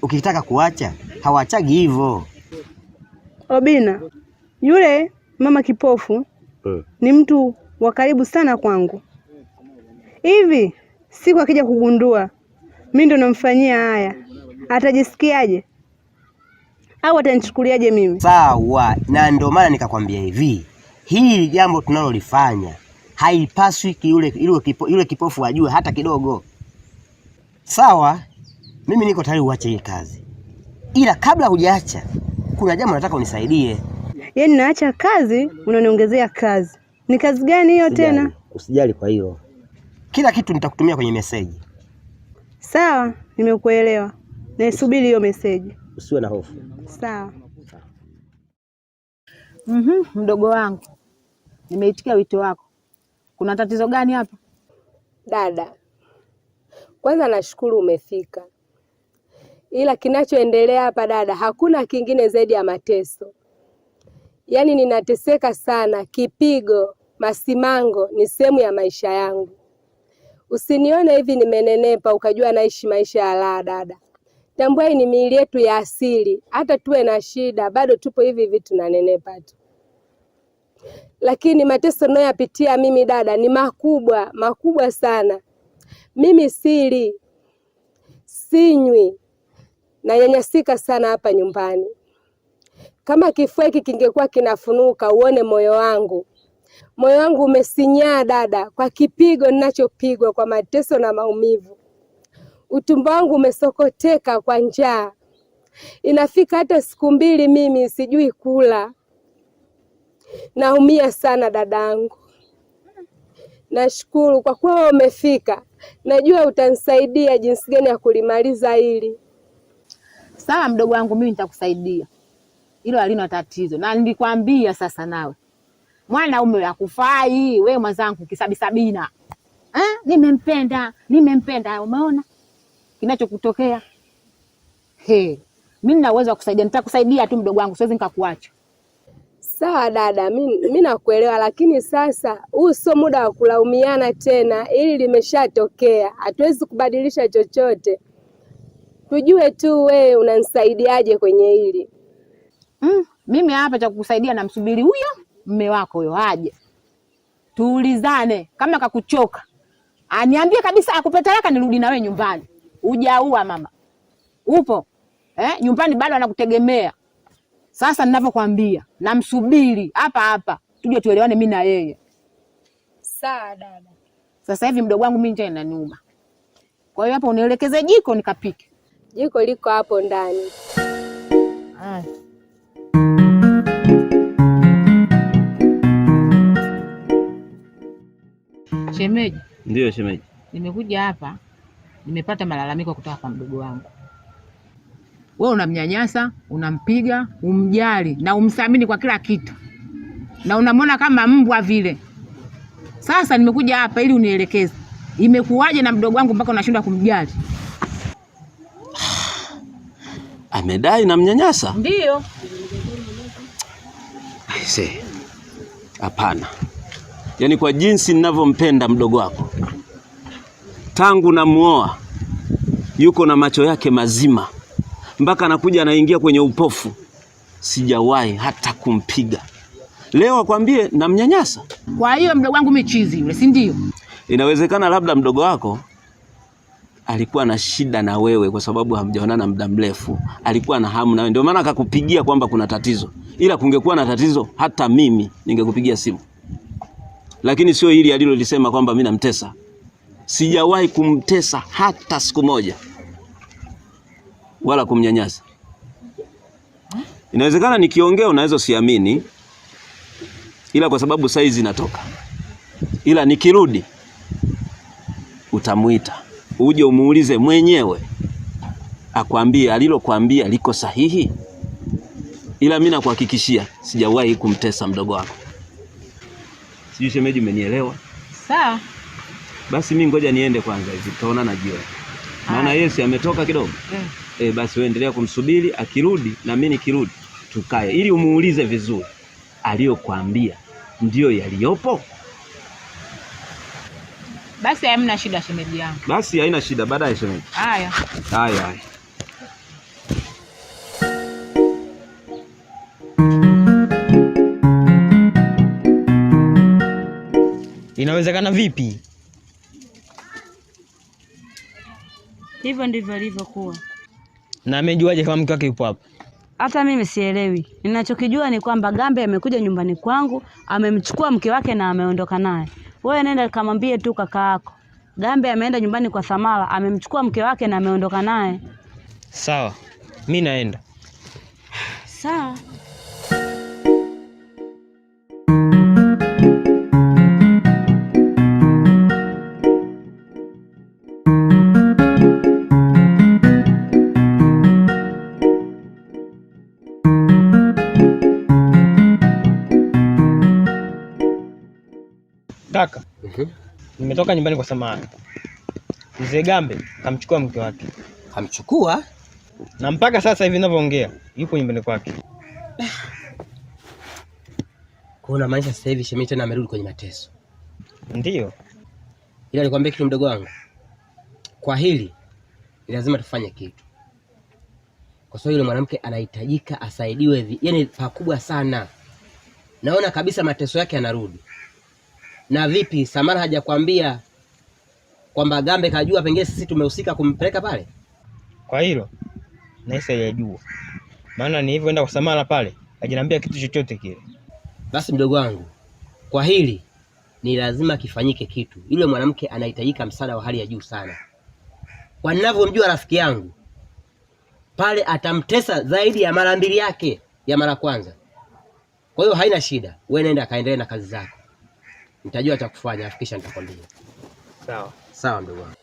ukitaka kuacha, hawachagi hivyo. Obina, yule mama kipofu ni mtu wa karibu sana kwangu. Hivi siku akija kugundua mimi ndo namfanyia haya, atajisikiaje? Au atanichukuliaje mimi? Sawa, na ndio maana nikakwambia hivi, hili jambo tunalolifanya haipaswi yule kipofu ajue hata kidogo. Sawa, mimi niko tayari uache hii kazi, ila kabla hujaacha kuna jambo nataka unisaidie. Yaani naacha kazi unaniongezea kazi? Ni kazi gani hiyo tena? Usijali kwa hiyo, kila kitu nitakutumia kwenye meseji. Sawa, nimekuelewa. Naisubiri hiyo meseji. Usiwe na hofu. Sawa. Mdogo wangu, nimeitikia wito wako. Kuna tatizo gani hapa? Dada, kwanza nashukuru umefika, ila kinachoendelea hapa dada, hakuna kingine zaidi ya mateso. Yaani ninateseka sana, kipigo, masimango ni sehemu ya maisha yangu. Usinione hivi nimenenepa ukajua naishi maisha ya raha dada. Tambua hii ni miili yetu ya asili, hata tuwe na shida bado tupo hivi hivi tunanenepa tu. Lakini mateso ninayoyapitia mimi dada ni makubwa sana. Mimi sili, sinywi, nanyanyasika sana hapa nyumbani. Kama kifua hiki kingekuwa kinafunuka uone moyo wangu. Moyo wangu umesinyaa dada kwa kipigo ninachopigwa, kwa mateso na maumivu. Utumbo wangu umesokoteka kwa njaa. Inafika hata siku 2 mimi sijui kula. Naumia sana dadangu. Nashukuru kwa kuwa umefika. Najua utanisaidia jinsi gani ya kulimaliza hili. Sawa mdogo wangu, mimi nitakusaidia. Hilo halina tatizo. Na nilikwambia sasa nawe. Mwanaume yakufai, wewe mwenzangu kisabisabina. Nimempenda, umeona? Kinachokutokea. Mimi nina uwezo wa kusaidia, nitakusaidia tu mdogo wangu, siwezi nikakuacha. Sawa dada, mimi nakuelewa, lakini sasa huu sio muda wa kulaumiana tena. Hili limeshatokea, hatuwezi kubadilisha chochote. Tujue tu wewe unanisaidiaje kwenye hili. Mimi hapa cha kukusaidia, namsubiri huyo mume wako huyo aje. Tuulizane, kama kakuchoka aniambie kabisa akupe talaka nirudi na wewe nyumbani. Hujaua mama. Upo? Nyumbani bado anakutegemea. Sasa ninavyokuambia, namsubiri hapa. Tuje tuelewane mimi na yeye. Sawa dada. Sasa hivi mdogo wangu mimi njaa inaniuma. Kwa hiyo hapa unielekeze jiko nikapike. Jiko liko hapo ndani. Shemeji. Ndio shemeji. Nimekuja hapa, nimepata malalamiko kutoka kwa mdogo wangu. Wewe unamnyanyasa, unampiga, umjali na umthamini kwa kila kitu. Na unamwona kama mbwa vile. Sasa nimekuja hapa ili unielekeze. Imekuwaje na mdogo wangu mpaka unashindwa kumjali? Amedai namnyanyasa? Ndio. Hapana. Yaani kwa jinsi ninavyompenda mdogo wako, tangu namuoa yuko na macho yake mazima mpaka anakuja anaingia kwenye upofu, sijawahi hata kumpiga. Leo akwambie namnyanyasa? Kwa hiyo mdogo wangu michizi yule, si ndio? Inawezekana labda mdogo wako alikuwa na shida na wewe kwa sababu hamjaonana muda mrefu. Alikuwa na hamu na wewe, ndio maana akakupigia kwamba kuna tatizo. Ila kungekuwa na tatizo hata mimi ningekupigia simu. Lakini sio hili alilolisema kwamba mimi namtesa. Sijawahi kumtesa hata siku moja, wala kumnyanyasa. Inawezekana nikiongea unaweza siamini, ila kwa sababu saizi natoka. Ila nikirudi utamuita, uje umuulize mwenyewe akwambie alilokuambia liko sahihi. Ila mimi nakuhakikishia sijawahi kumtesa mdogo wako. Sijui shemeji umenielewa? Sawa. Basi mimi ngoja niende kwanza hivi, tutaonana jioni. Maana Yesu ametoka kidogo. Basi wewe endelea kumsubiri, akirudi na mimi nikirudi tukae ili umuulize vizuri aliyokuambia ndio yaliyopo. Basi hamna shida shemeji yangu. Basi haina shida, baadaye shemeji. Haya. Inawezekana vipi? Hivyo ndivyo alivyokuwa. Na amejuaje kama mke wake yupo hapa? Hata mimi sielewi. Ninachokijua ni kwamba Gambe amekuja nyumbani kwangu, amemchukua mke wake na ameondoka naye. Wewe nenda kamwambie tu kaka yako. Gambe ameenda nyumbani kwa Samara, amemchukua mke wake na ameondoka naye. Sawa. Mimi naenda. Sawa. Kaka. Nimetoka nyumbani kwa Samara. Mzee Gambe kamchukua mke wake. Kamchukua? Na mpaka sasa hivi ninavyoongea yupo nyumbani kwake. Kuna maanisha sasa hivi shemeji tena amerudi kwenye mateso. Ndio. Ila nikwambie kitu mdogo wangu. Kwa hili ni lazima tufanye kitu. Kwa sababu yule mwanamke anahitajika asaidiwe, yani pakubwa sana. Naona kabisa mateso yake yanarudi. Na vipi Samara hajakwambia kwamba Gambe kajua pengine sisi tumehusika kumpeleka pale? Kwa hilo naisa yajua. Maana nilivyoenda kwa Samara pale, hajaniambia kitu chochote kile. Basi mdogo wangu, kwa hili ni lazima kifanyike kitu. Yule mwanamke anahitajika msaada wa hali ya juu sana. Kwa ninavyomjua rafiki yangu, pale atamtesa zaidi ya mara 2 yake ya mara kwanza. Kwa hiyo haina shida. Wewe nenda kaendelee na kazi zako. Nitajua cha kufanya, afikisha nitakwambia. Sawa. Sawa ndugu wangu.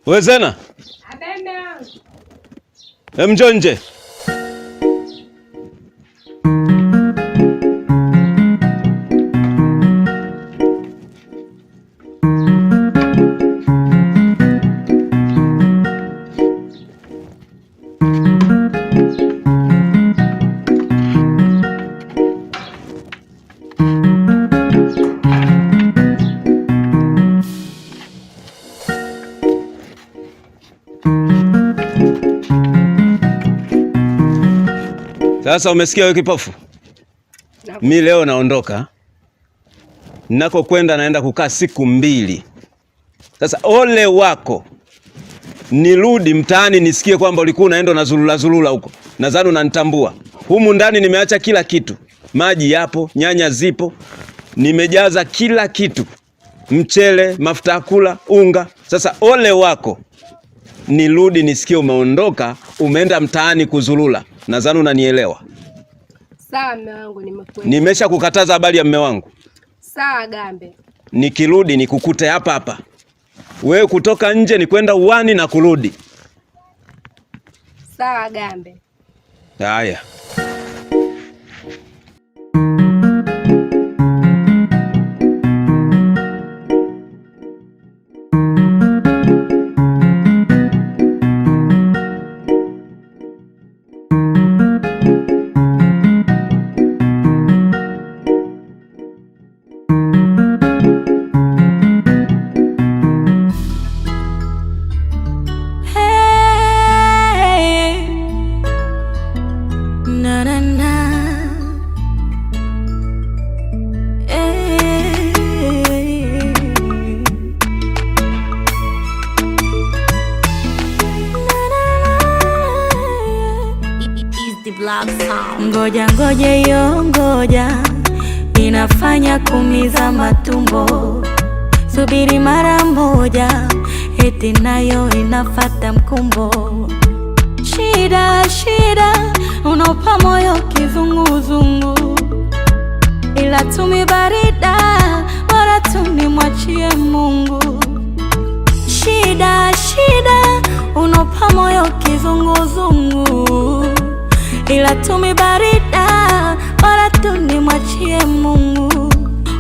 Wewe Zena? Njoo nje. Sasa umesikia wewe kipofu? Mimi leo naondoka. Nako kwenda naenda kukaa siku 2. Sasa ole wako. Nirudi mtaani nisikie kwamba ulikuwa unaenda na zulula huko. Nadhani unanitambua. Humu ndani nimeacha kila kitu. Maji yapo, nyanya zipo. Nimejaza kila kitu. Mchele, mafuta ya kula, unga. Sasa ole wako. Nirudi nisikie umeondoka, umeenda mtaani kuzulula. Nadhani unanielewa. Sawa mume wangu, nimekuelewa. Nimesha kukataza habari ya mume wangu. Sawa Gambe. Nikirudi nikukute hapa hapa. Wewe kutoka nje ni kwenda uwani na kurudi. Sawa Gambe. Haya. Ngoja ngoja yo ngoja, inafanya kumiza matumbo. Subiri mara moja, eti nayo inafata mkumbo. Shida shida, unopa moyo kizunguzungu. Ila tumi barida, wala tumi mwachie Mungu. Shida shida, unopa moyo kizunguzungu. Ila tumi barida, wala tuni mwachie Mungu.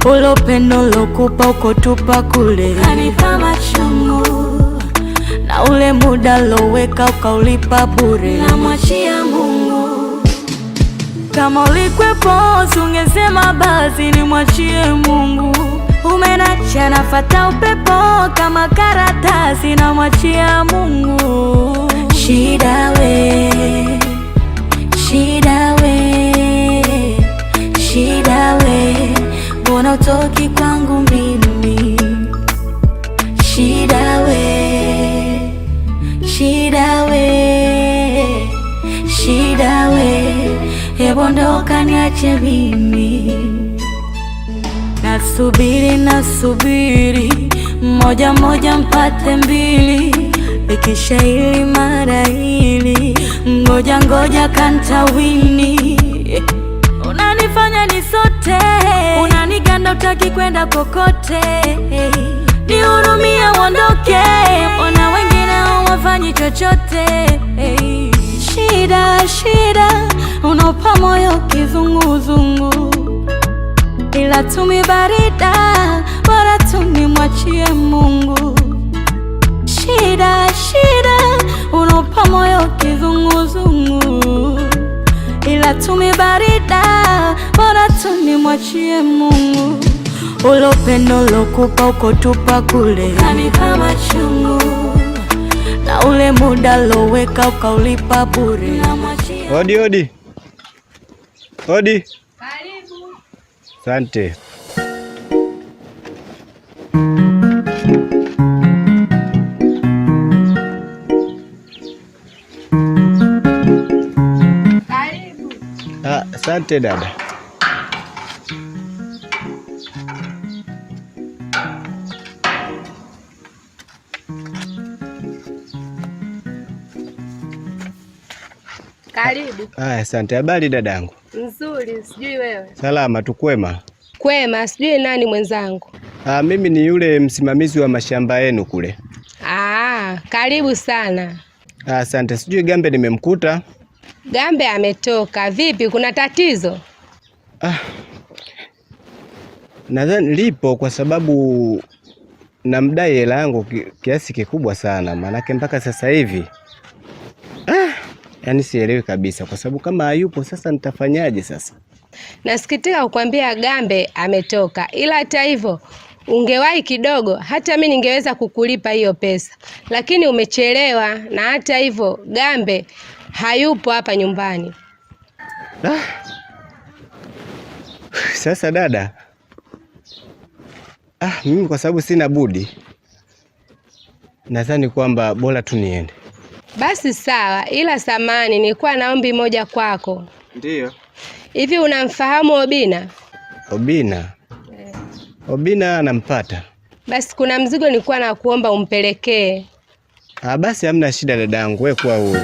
Ulo pendo lokupa uko tupa kule, kanipa machungu. Na ule muda loweka ukaulipa bure, na mwachia Mungu. Kama ulikwepo ungesema basi ni mwachie Mungu. Umenacha nafata upepo kama karatasi na mwachia Mungu. Shida we, shida we, shida we, mbona utoki kwangu mimi? Shida we, shida we, shida we, hebu ondoka niache mimi. Nasubiri, nasubiri, moja moja mpate mbili, ikisha hili mara hili, ngoja ngoja kantawini. Unanifanya nisote, unaniganda utaki kwenda kokote. Nihurumia uondoke, ona wengine hawafanyi chochote. Shida, shida, unaupa moyo kizunguzungu, ila tumibarida, bora tunimwachie Mungu. Shida, shida, unaupa moyo kizunguzungu, ila tumibarida, bora tunimwachie Mungu. Ule upendo lokupa ukotupa kule kanipa machungu, na ule muda loweka ukaulipa bure. Odi, odi. Odi. Karibu. Asante. Karibu. Asante dada. Karibu. Asante. Habari dadangu? Nzuri, sijui wewe. Salama tu, kwema? Kwema, sijui nani mwenzangu? Mimi ni yule msimamizi wa mashamba yenu kule. Karibu sana. Asante. Sijui Gambe nimemkuta? Gambe ametoka. Vipi, kuna tatizo? Nadhani lipo, kwa sababu namdai hela yangu kiasi kikubwa sana, manake mpaka sasa hivi yaani sielewi kabisa, kwa sababu kama hayupo sasa nitafanyaje sasa? Nasikitika kukwambia Gambe ametoka, ila hata hivyo ungewahi kidogo, hata mimi ningeweza kukulipa hiyo pesa, lakini umechelewa. Na hata hivyo Gambe hayupo hapa nyumbani. Sasa dada, mimi kwa sababu sina budi, nadhani kwamba bora tu niende. Basi sawa, ila samani, nilikuwa na ombi moja kwako. Ndiyo. Hivi unamfahamu Obina? Obina? Obina nampata. Basi kuna mzigo nilikuwa na kuomba umpelekee. Basi hamna shida dadangu, wewe kuwa huru.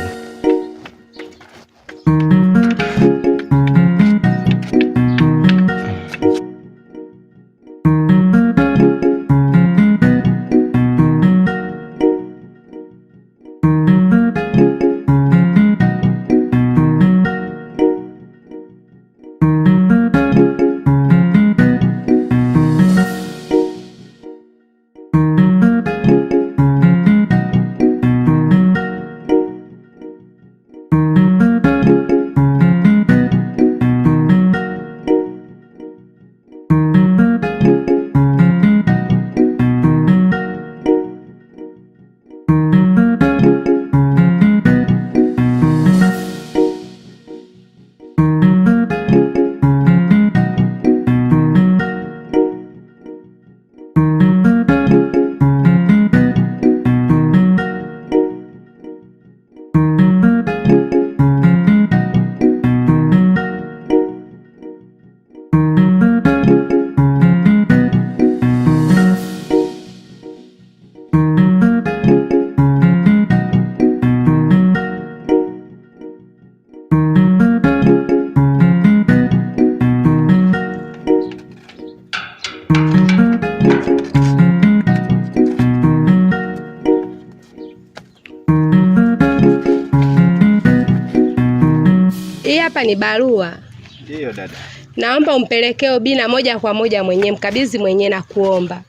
Hapa ni barua. Ndiyo dada. Naomba umpelekee Obina moja kwa moja mwenyewe, mkabidhi mwenyewe na kuomba.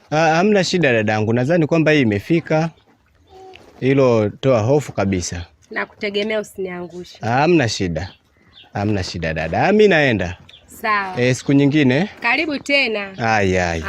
Hamna shida dadangu, nadhani kwamba hii imefika. Hilo toa hofu kabisa. Na kutegemea, usiniangushe. Hamna shida. Hamna shida dada, mimi naenda. Sawa. Siku nyingine. Karibu tena. Haya.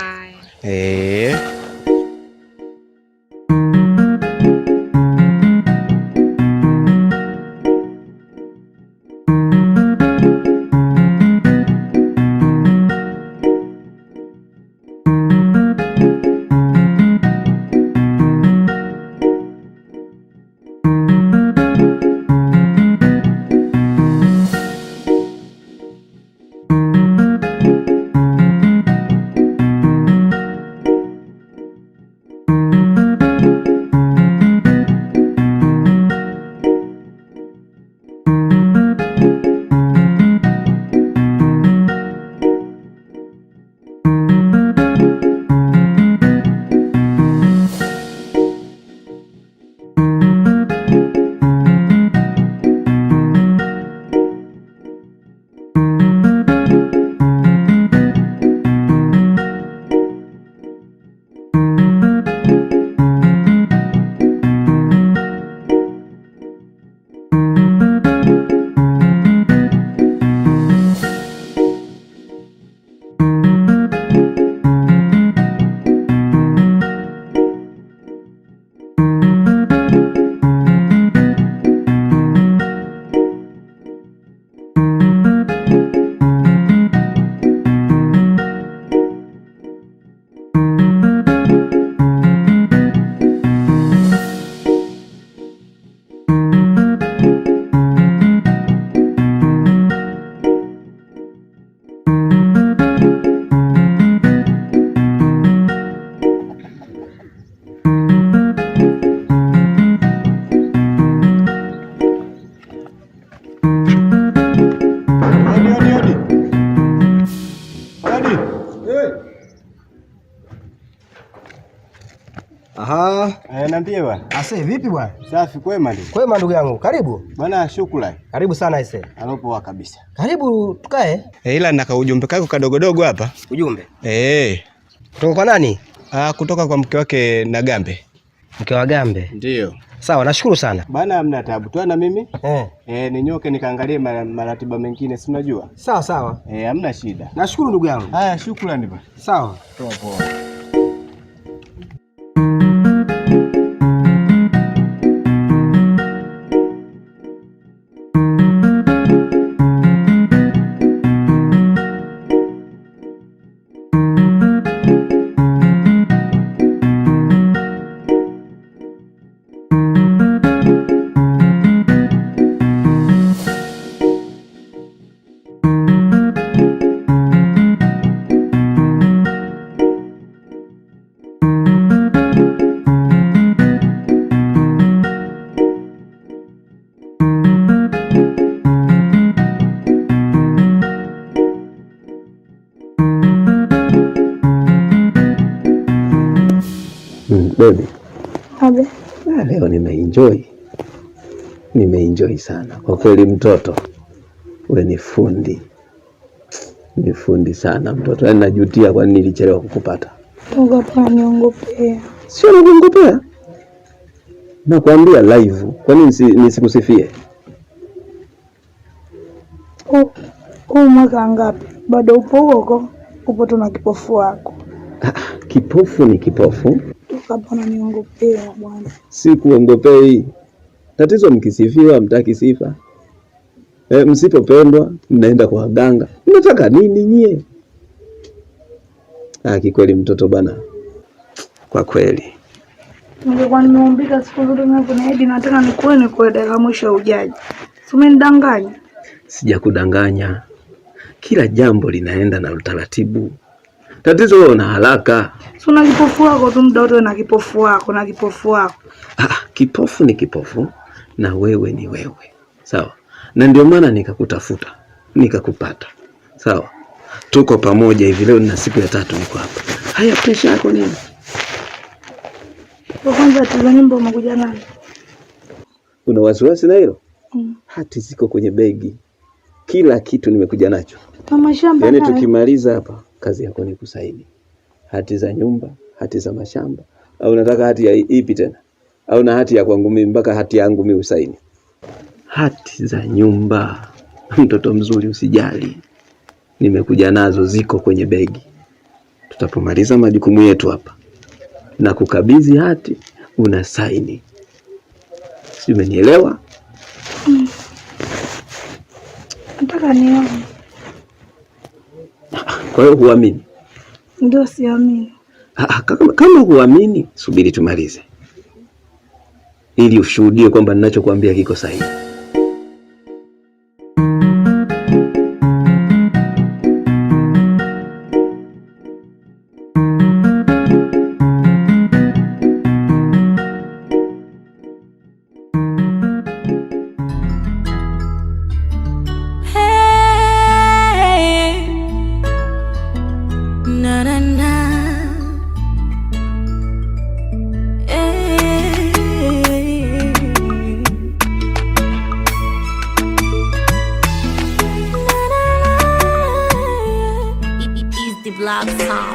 Niambie bwana. Ase vipi bwana? Safi kwema ndio. Kwema ndugu yangu. Karibu. Bwana shukrani. Karibu sana ise. Alopoa kabisa. Karibu tukae. Ila naka ujumbe kako kadogodogo hapa. Ujumbe? Kutoka kwa nani? Kutoka kwa mke wake na Gambe. Mke wa Gambe? Ndio. Sawa, nashukuru sana. Bana hamna taabu. Tuana mimi? Ninyoke nikaangalie maratiba mengine, si unajua? Sawa. Hamna shida. Nashukuru ndugu yangu. Haya, shukrani bwana. Sawa. Poa. Baby. Abe. Leo nimeenjoy sana kwa kweli. Mtoto we ni fundi sana mtoto, yaani najutia kwa nini nilichelewa kukupata. Ogopa niongopea. Sio niongopea, nakwambia live. Kwa nini nisikusifie? Mwaka ngapi? Bado upo huko? Upo tu na kipofu wako. Kipofu ni kipofu. Tukapona niongopea bwana. Si kuongopei. Tatizo mkisifiwa mtaki sifa. Msipopendwa mnaenda kwa waganga. Mnataka nini nyie? Kikweli mtoto bana. Kwa kweli. Ningekuwa nimeumbika siku zote ninaponaidi na tena nikuone kwa dakika mwisho ujaji. Umenidanganya. Sijakudanganya. Kila jambo linaenda na utaratibu. Tatizo wewe una haraka. Si una kipofu wako tu, muda wote na kipofu wako. Kipofu ni kipofu na wewe ni wewe. Sawa? Na ndio maana nikakutafuta, nikakupata. Sawa? Tuko pamoja hivi leo na siku ya 3 niko hapa. Haya, presha yako nini? Kwa kwanza tuza nyumba umekuja nani? Una wasiwasi na hilo? Hati ziko kwenye begi. Kila kitu nimekuja nacho. Kama shamba. Yaani tukimaliza hapa kazi yako ni kusaini. Hati za nyumba, hati za mashamba. Au unataka hati ya ipi tena? Au na hati ya kwangu mimi mpaka hati yangu mimi usaini? Hati za nyumba. Mtoto mzuri, usijali, nimekuja nazo, ziko kwenye begi. Tutapomaliza majukumu yetu hapa na kukabidhi hati, una saini. Si umenielewa? Nataka nione. Kwa hiyo huamini? Ndio, siamini. Kama huamini, subiri tumalize, ili ushuhudie kwamba ninachokuambia kiko sahihi.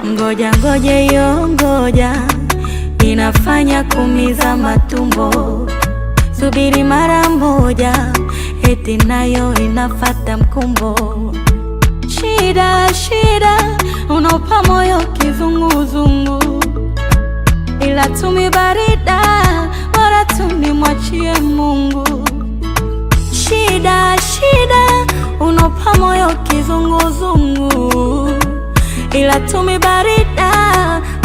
Ngoja ngoja yo ngoja, inafanya kumiza matumbo. Subiri mara moja, eti nayo inafata mkumbo. Shida shida, unopa moyo kizunguzungu, ila tumi barida, wala tuni mwachie Mungu. Shida shida, unopa moyo kizunguzungu, ila tumi barida,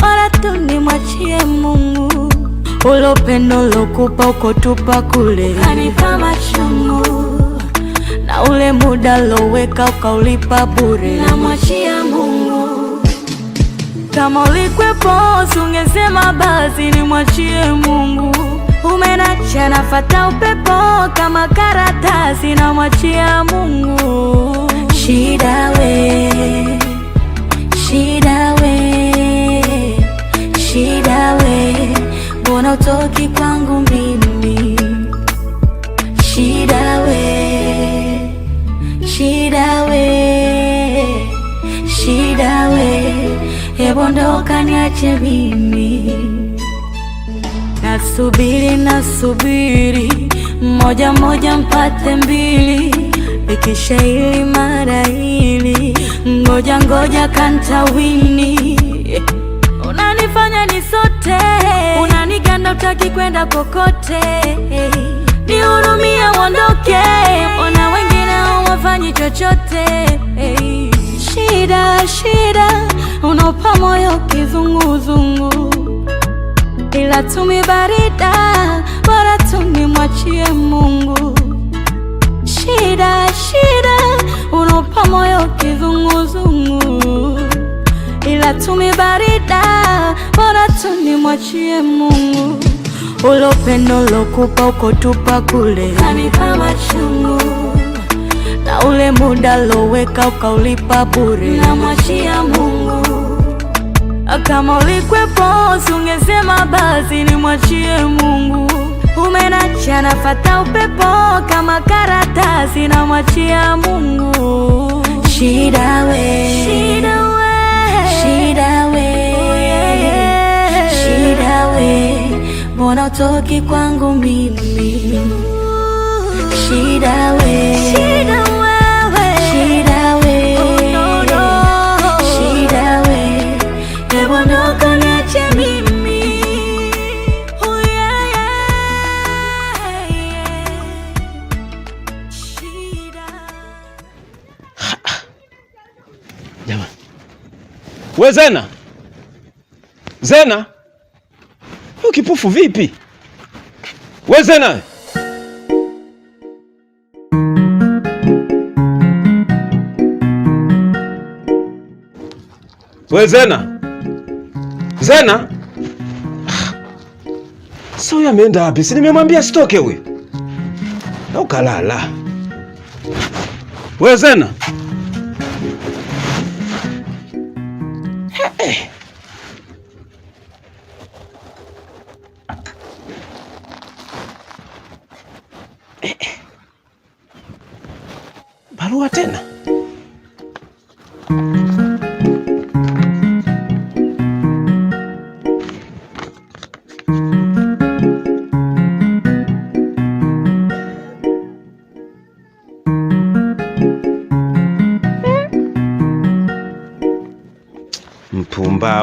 wala tuni mwachie Mungu. Ulo pendo lokupa uko tupa kule, kanipa machungu, na ule muda loweka ukaulipa bure, na mwachia Mungu. Kama ulikwepo ungesema basi ni mwachie Mungu. Umenacha nafata upepo kama karatasi, na mwachia Mungu. Shida we, shida we, shida we, mbona utoki kwangu mimi? Shida we, shida we, shida we, hebu ondoka niache mimi. Nasubiri nasubiri, moja moja mpate mbili, ikisha hili mara hili, ngoja ngoja kantawini. Unanifanya nisote, unaniganda utaki kwenda kokote. Nihurumia uondoke, ona wengine hawafanyi chochote. Shida shida, unopa moyo kizunguzungu, ila tumi barida, bora tuni mwachie Mungu. Shida shida, unopa moyo kizunguzungu, ila tumi barida, bora tuni mwachie Mungu. Ulo pendo lokupa uko tupa kule, kanipa machungu, na ule muda loweka ukaulipa bure, na mwachia Mungu. Kama ulikwepo ungesema basi ni mwachie Mungu. Umenacha nafata upepo kama karatasi, na mwachia Mungu. Shida we, shida we, shida we, shida we, mbona utoki kwangu mimi? Shida we, shida wewe, shida we, oh, no, no. Shida we, hebu ondoka niache mimi. Oh, yeah, yeah, yeah. Shida. Jamani. We Zena. Zena. Huyu kipofu vipi? We Zena. We Zena. Zena. Sasa huyu ameenda wapi? Si nimemwambia sitoke huyu. Au kalala. We Zena. Barua tena.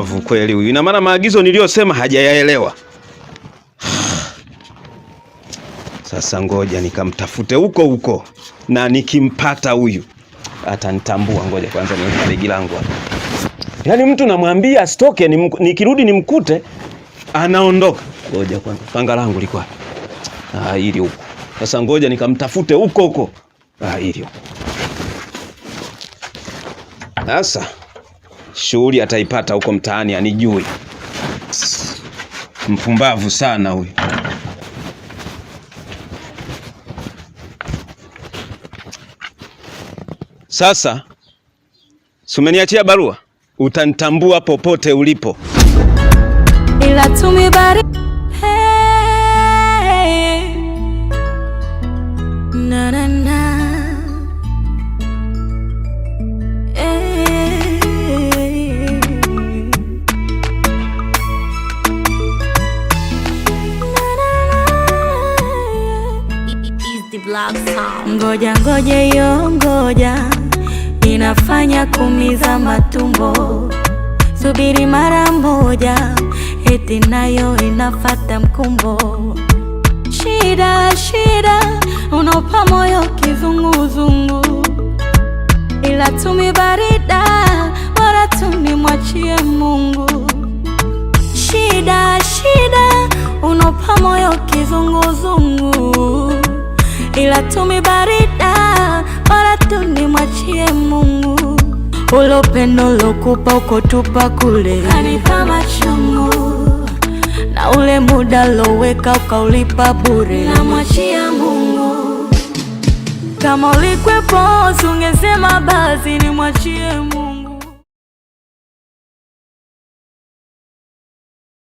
Mpumbavu kweli huyu. Ina maana maagizo niliyosema hajayaelewa. Sasa ngoja nikamtafute huko, na nikimpata huyu atanitambua. Ngoja kwanza niweke begi langu hapa. Yaani mtu namwambia asitoke, nikirudi nimkute anaondoka. Ngoja kwanza, panga langu liko wapi? Hili huko. Sasa ngoja nikamtafute huko. Hili huko. Sasa shughuli ataipata huko mtaani, anijui. Mpumbavu sana huyu. Sasa sumeniachia barua, utanitambua popote ulipo. Ila tumibari na na na ngoja ngoja inafanya kumiza matumbo, subiri mara moja, eti nayo inafata mkumbo. Shida unopa moyo kizunguzungu, ila tumi barida wala tuni mwachie Mungu. Shida unopa moyo kizunguzungu, ila tumi barida wala tuni mwachie Mungu. Ulo pendo lokupa uko tupa kule, kanipa machungu, na ule muda loweka ukaulipa bure, na mwachia Mungu. Kama ulikwepo ungesema basi ni mwachie Mungu.